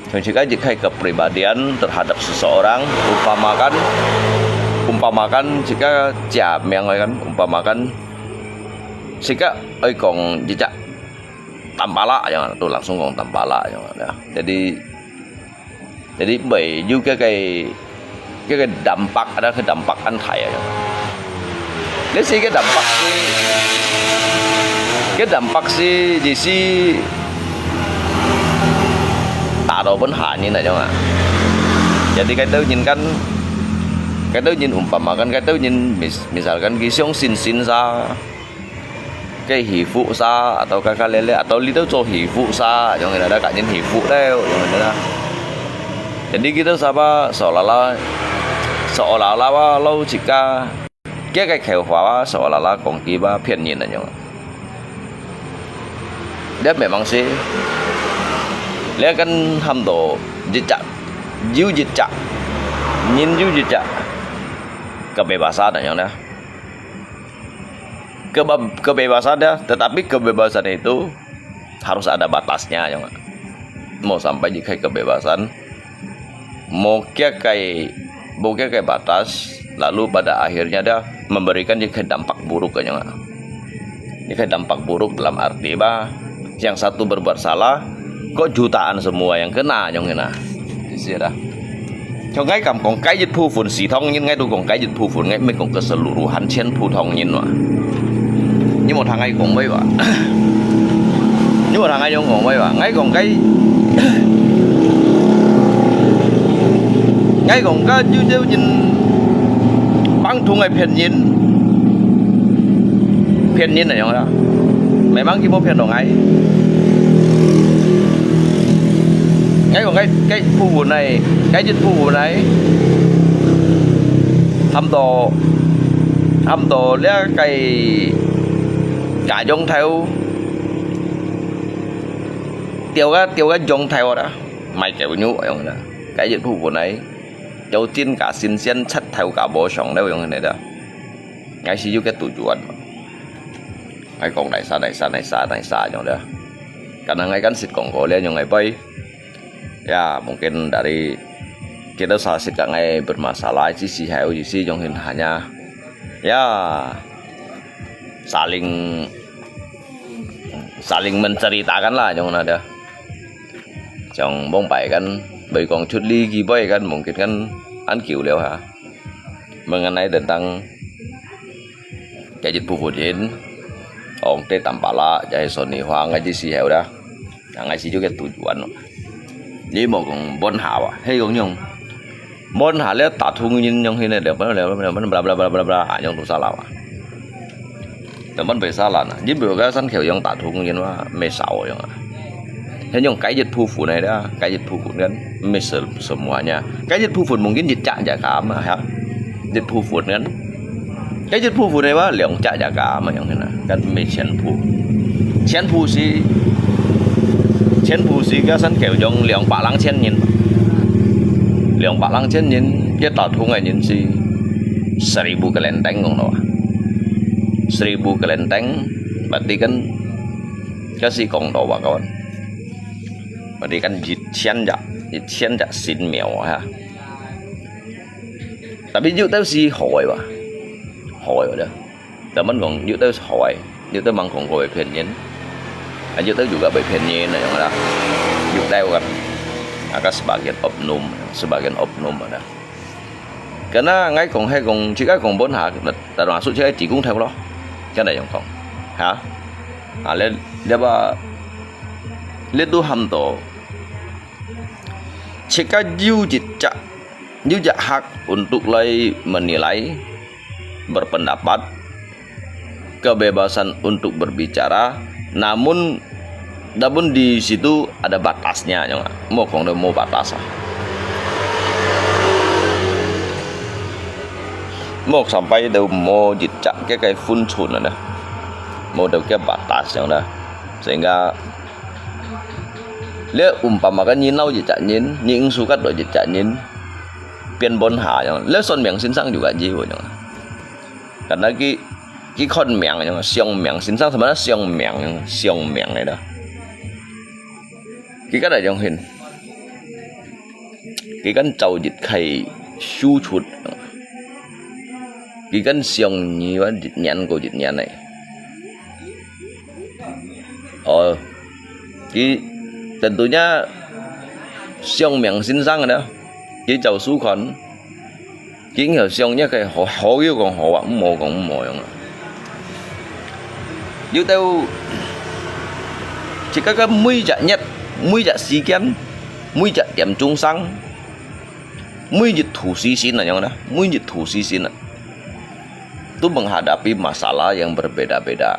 Jika kepribadian terhadap seseorang, umpamakan jika jam yang kan umpamakan jika kong jejak tampala yang tuh langsung kong tampala yang ada. Jadi baik juga cái dampak, ada kedampakan thai ya. Ini sih cái dampak sih jadi tạo ra vấn hạ như này không ạ? Jadi cái tôi nhìn umpamakan cái tôi nhìn misalkan gisong sin sa cái hỷ phụ sa atau kakak lele atau li cho hỷ phụ sa cho người ta cả nhìn hỷ phụ đấy cho người ta. Jadi kita seolah-olah lo jika cái khéo hóa seolah-olah còn kia ba phiền nhìn này không ạ? Dia memang sih dia kan hamdo jejak kebebasan ya, kebebasan dah, tetapi kebebasan itu harus ada batasnya ya. Mau sampai jika kebebasan mau kayak batas, lalu pada akhirnya dia memberikan jika dampak buruk ya. Jika dampak buruk dalam arti yang satu berbuat salah kok jutaan semua yang kena yang kena dah. Cho ngay cầm còn cái dịch thu phồn xì thông nhưng ngay tôi còn cái dịch thu phồn ngay mình còn keseluruhan chen thu thông nhìn mà. Nhưng một thằng ấy còn mấy bạn. Nhưng một thằng ấy còn mấy bạn, ngay còn cái như nhìn băng thu ngay phiền nhìn này không đó. Mày băng chỉ một phiền đồ ngay còn cái phu vụ này, cái dịch phu vụ này hâm tổ lấy cái cả dòng theo tiêu cái dòng theo đó mày kiểu nhú vậy đó. Cái dịch phu vụ này đầu tiên cả xin xuyên chất theo cả bộ sống đâuอย่างnày đó. Ngay xí cái tujuan ngay còn đại xa yang dah. Karena ngay kan sit Kongkolia yang ngay bay. Ya mungkin dari kita sasit ngay bermasalah sisi heo sisi yang hanya ya saling menceritakan lah yang ada. Trong bông bảy kan bởi còn chút ly ghi bay kan mungkin kan ăn kiểu liều hả. Mengenai tentang gadget pupudin ông teh tampala jadi Sony Huang ngaji si heo dah. Yang ngaji juga tujuan. Jadi mau kong bon hảo hay kong nhung bon hảo lihat tak thung nhìn nhung ini deh bla bla bla nhung tu salah teman bersalah nah jadi bữa san kiểu yang tak thung nhìn wah mesau yang thế nhung cái dịch phu phụ này đó cái dịch phu phụ kan mesel semuanya cái dịch phu phụ mungkin dịch cak jaga mà ha dịch phu phụ kan cái dịch phu phụ này wah liang cak jaga mà yang ini kan mesian phu sih chen phu si cái sân kiểu dòng liang bạc lăng chen nhìn cái tàu thu ngày nhìn si 1000 kelenteng ngong no 1000 kelenteng berarti kan kasih kong do kawan berarti kan chen jak sin mèo ha tapi dụ tới si hỏi dah teman kong dụ tới hỏi dụ tới mang kong gọi phiền nhìn aja itu juga bagiannya yang ada juga kan akan sebagian oknum ada karena ngay còn hay còn chỉ cái còn 4 hạ termasuk chỉ cũng theo đó cái này không hả lên dia tu ham to jika jujak hak untuk menilai berpendapat kebebasan untuk berbicara namun di situ ada batasnya ya mau batas mau sampai mau jejak cái phun chun ada mau cái batas yang dah sehingga lihat umpamakan nyinau jejak nyin nying suka do jejak nyin Penbonha yang lesson Miang Sinsang juga jiwa yang karena ki kon Miang yang Siong Miang Sinsang sebenarnya Siong Miang này đó cái đó yang hin cái kan trâu dịch khay su chuột cái kan Siong như vậy dịch nhăn của dịch nhăn này cái tentunya Siong Miang Sinsang đó cái trâu su con cái hiểu Siongnya cái họ yêu còn họ vẫn mò yang như tao chỉ có cái mũi dạ nhất mũi dạ xí kiến mũi dạ điểm trung sang mũi dịch thủ xí xin là yang đó mũi dịch thủ xí xin là itu menghadapi masalah yang berbeda-beda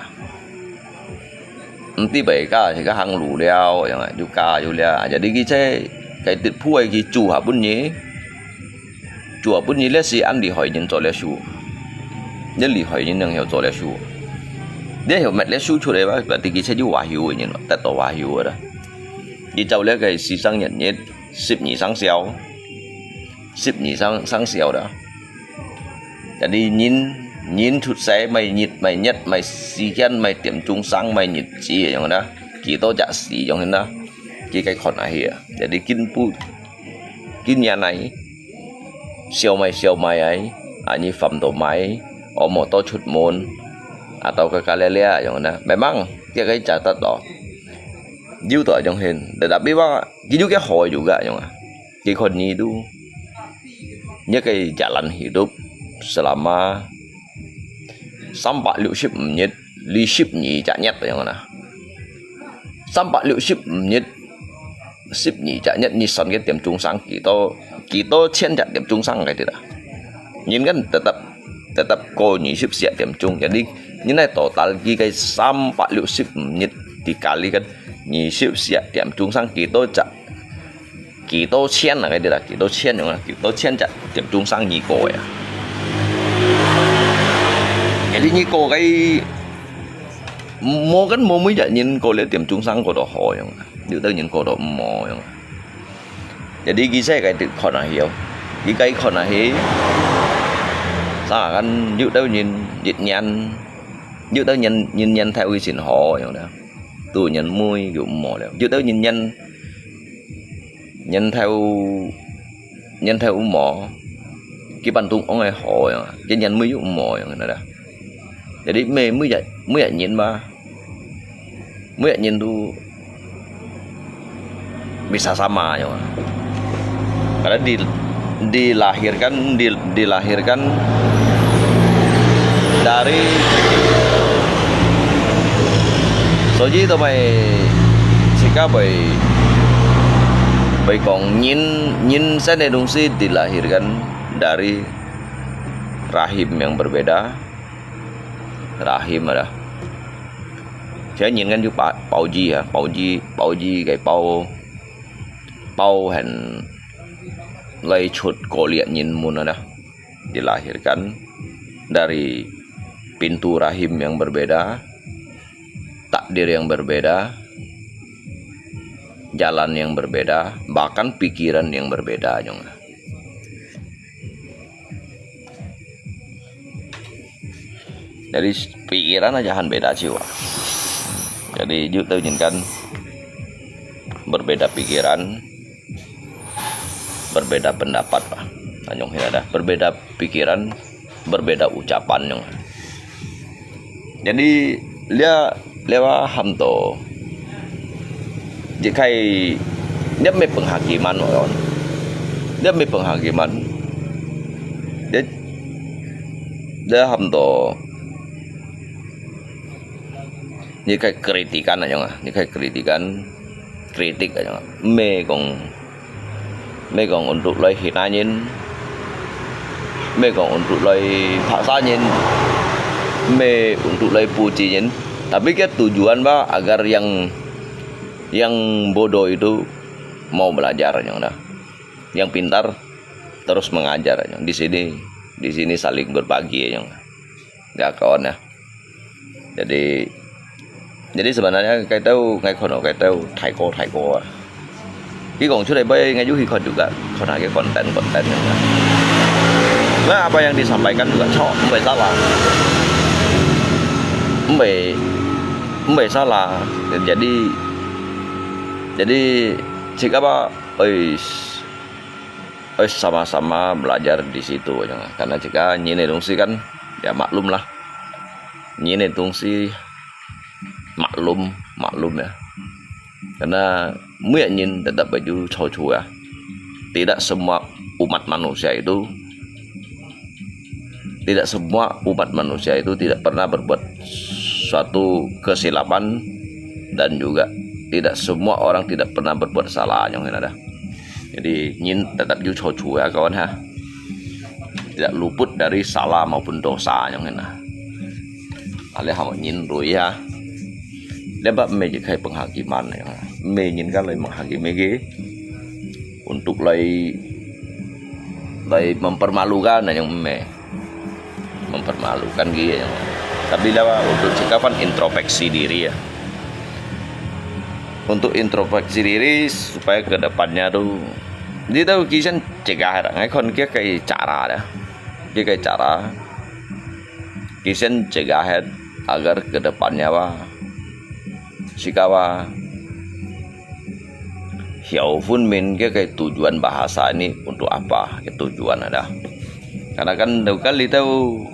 nanti mereka jika hang lu liao yang juga Julia jadi kita cái tiết phu cái chủ hạ bún nhé chủ hạ bún nhé là si ăn đi hỏi nhân cho lẽ su để đi hỏi nhân năng hiểu cho lẽ su để hiểu mệt lẽ su chủ đấy và thì cái sẽ du hòa hiểu nhân tại tổ hòa hiểu đó đi châu lẽ cái si sang nhận nhất ship nhị sang xéo đó jadi nhìn chút xe mày nhịt mày nhất mày si khen mày tiệm trung sang mày nhịt gìอย่างđó chỉ tôi chả xíอย่างđó cái con này jadi kin nhà này siêu mày ấy như phẩm tổ máy ở một tô chút môn atau ke kalelea yang đó memang cái catat đó dulu tuh yang hin tetapi bang juga hỏi juga yang cái con ini tuh những cái jalan hidup selama sampai 60 menit 50 nhị chả nhất yang đó sampai 60 menit 10 nhị chả nhất như son cái tiệm trung sang kita chen chặt tiệm trung sang cái tidak nhìn kan tetap ko nhị 10 siap tiệm trung jadi như này total cái sampai 60 menit dikalikan nhị 10 siap tiệm trung sang kita chen là cái tidak kita chen chặt tiệm trung sang nhị ko ya jadi nhị ko cái mua cái mua mới vậy nhìn cô lấy tiệm trung sang của đồ hỏi không điều tự nhìn cô đồ mò không jadi kisah cái tự khó là hiểu cái khó là hiểu sao anh dự đâu nhìn dịch nhăn dự đâu nhìn theo cái xin họ không đó tôi nhìn môi dụng mò đấy dự đâu nhìn theo mò cái bàn tung ông ấy hỏi cái nhìn mới dụng mò không đó jadi mới vậy nhìn mà mới nhìn tu bisa sama ya karena dilahirkan dari soji to jika bai còn nhìn saya dedungsi dilahirkan dari rahim yang berbeda rahim ada saya nhìn kan juga Pauji cái Pau hành lay chut kolian nhìn mun ada dilahirkan dari pintu rahim yang berbeda takdir yang berbeda jalan yang berbeda bahkan pikiran yang berbeda juga dari pikiran aja han beda jiwa jadi juga nhìn kan berbeda pikiran berbeda pendapat Pak Anyong ada berbeda pikiran berbeda ucapan yang jadi dia lewa hamto jika dia me penghakiman orang dia me penghakiman dia hamto jika kritikan aja jika kritik aja me còn untuk lời hinain me còn untuk lời paksain me untuk lời pujiin tapi kan tujuan Pak agar yang bodoh itu mau belajar yang pintar terus mengajar di sini saling berbagi ya kawan ya jadi sebenarnya cái tahu thầy cô cái còn trước đây ngay dưới khi còn juga còn là cái content Nah, apa yang disampaikan juga Mbak salah. Mbak salah. Jadi jika apa, sama-sama belajar di situ ya. Karena jika nyine dongsi kan ya maklum lah. Nyine dongsi maklum ya. Karena nyin tetap baju cocu ya. Tidak semua umat manusia itu tidak pernah berbuat suatu kesilapan, dan juga tidak semua orang tidak pernah berbuat salah yang ada. Jadi nyin tetap ju cocu ya kawan ha. Tidak luput dari salah maupun dosa yang ada. Alih hama nyin rui ya. Lepas menjadi penghakiman ya. Nyin kan lagi menghakimi ge untuk lagi mempermalukan yang mempermalukan gitu ya. Tapi lah untuk cikapan introspeksi diri ya. Untuk introspeksi diri supaya kedepannya tuh dia tahu kisah cegah orang kon kia kayak cara dah. Dia kayak cara kisah cegah agar kedepannya sikawa hiểu pun min cái tujuan bahasa ini untuk apa, tujuan ada. Karena kan đầu kan lý đâu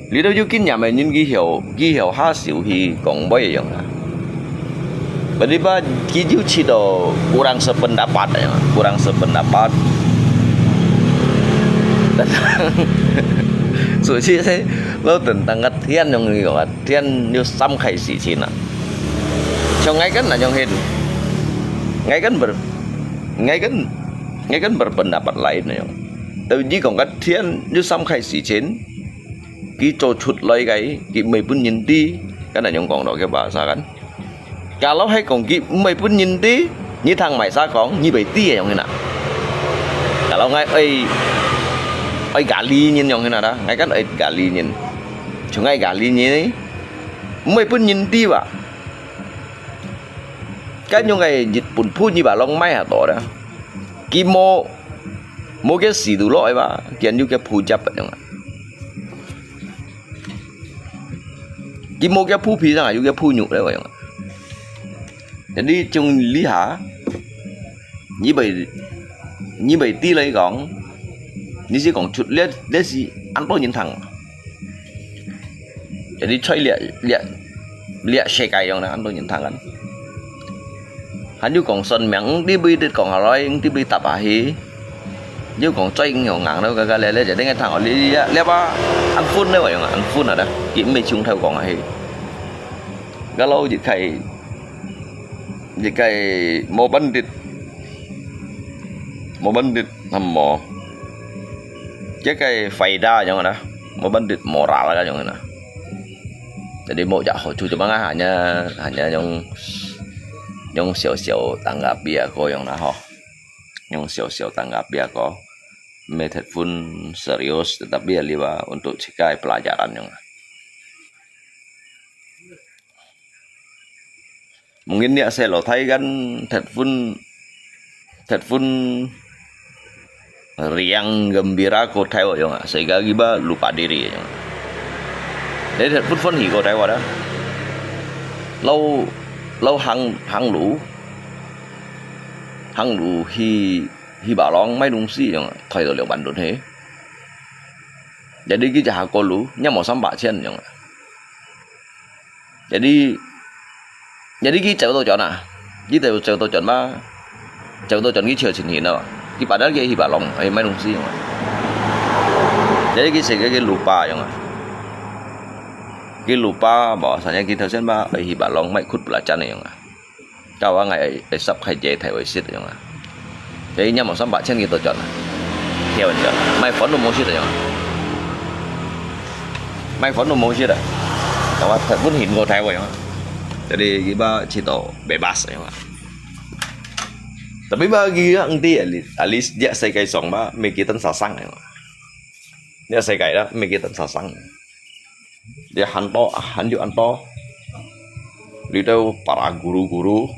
yakin nhà mình những ghi hiểu ha xỉu thì còn bây giờ là berarti ba kiju cido kurang sependapat ya,所以saya lo tentang thiên yang người gọi thiên như xăm khai sĩ chín à, cho ngay kan là yang hin ngay kan berpendapat lain ya. Tapi jika còn thiên như xăm khai sĩ chín cái trò chuột lấy cái mày pun nhìn đi cái này yang còn đó cái bahasa kan. Kalau hay còn cái mày pun nhìn đi như thằng mày xa còn như vậy tia yang hình nào. Kalau ngay ai gali nhìn yang hình nào đó, ngay kan ai gali nhìn, chúng ngay gali nhìn mày pun nhìn đi vậy. Cái như ngày dịch bùn phun như bà long mai hả tổ đó, cái mô cái gì đủ loại bà, cái như cái phù chấp vậy không ạ? Cái mô cái phù phí ra như cái phù nhục đấy vậy không ạ? Jadi chung lý hả? Như vậy tí lấy gọn, như chỉ còn chút lết gì ăn bao nhiêu thằng. Jadi chơi liệt xe cày không nè ăn bao nhiêu thằng anh. Hắn như còn sân miệng đi bi đi còn hỏi đi bi tập à hí như còn chơi nhiều ngàn đâu cái lẽ để đến cái thằng họ đi lẽ ba ăn phun đấy vậy mà ăn phun ở đây kiếm mấy chung theo còn à hí cái lâu gì cái mô bắn đít thầm mò cái phai đa như vậy mô bắn đít mò rà là cái như vậy jadi mau jak hoju cuma hanya yang xiao tanggapi ako yang naho yang xiao tanggapi ako method pun serius tetapi liwa untuk cikai pelajaran yang mungkin dia saya lo thấy kan headphone riang gembira ko theo yang sehingga giba lupa diri yang để headphone thì ko theo đó lâu hang lũ hi bảo long mấy đúng gì chẳng thay đổi liệu bản đồ thế jadi cái jahat ko lũ nhưng mà sắm bạ trên chẳng jadi cái cháu tôi chọn à cái cháu tôi chọn mà cháu tôi chọn cái chiều trình hình nào cái bản đó cái hi bảo long ấy mấy đúng gì chẳng jadi cái lupa chẳng cái lupa bỏ sản cái theo sen ba ấy hi bảo long mấy khút belacan này chẳng kau ngày sắp khai chế theo xịt chẳng jadi nhưng mà sắm bạ trên cái tôi chọn theo chọn mấy phấn đồ mua xịt chẳng mấy phấn đồ mua xịt à các bạn thật muốn hình ngồi theo vậy jadi kita cito bebas ya. Tapi bagi nanti alis dia saya kai song ba mikitan sasang ya. Dia saya kai dah mikitan sasang. Dia hanju anto. Di tahu para guru-guru.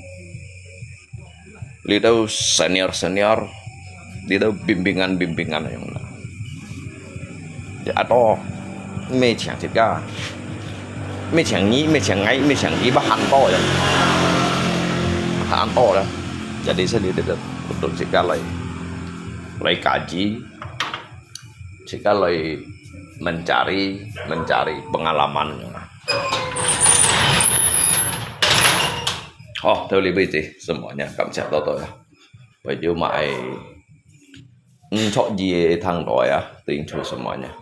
Di tahu senior. Di tahu bimbingan yang atau mê chẳng thiệt cả mê chẳng nghĩ bah to ya han to lah jadi saya tidak untuk sekali kaji sekali mencari pengalaman. Oh, theo lý bây semuanya cảm giác đó thôi. Bây giờ mãi chọn gì thằng đó ya, tính cho semuanya.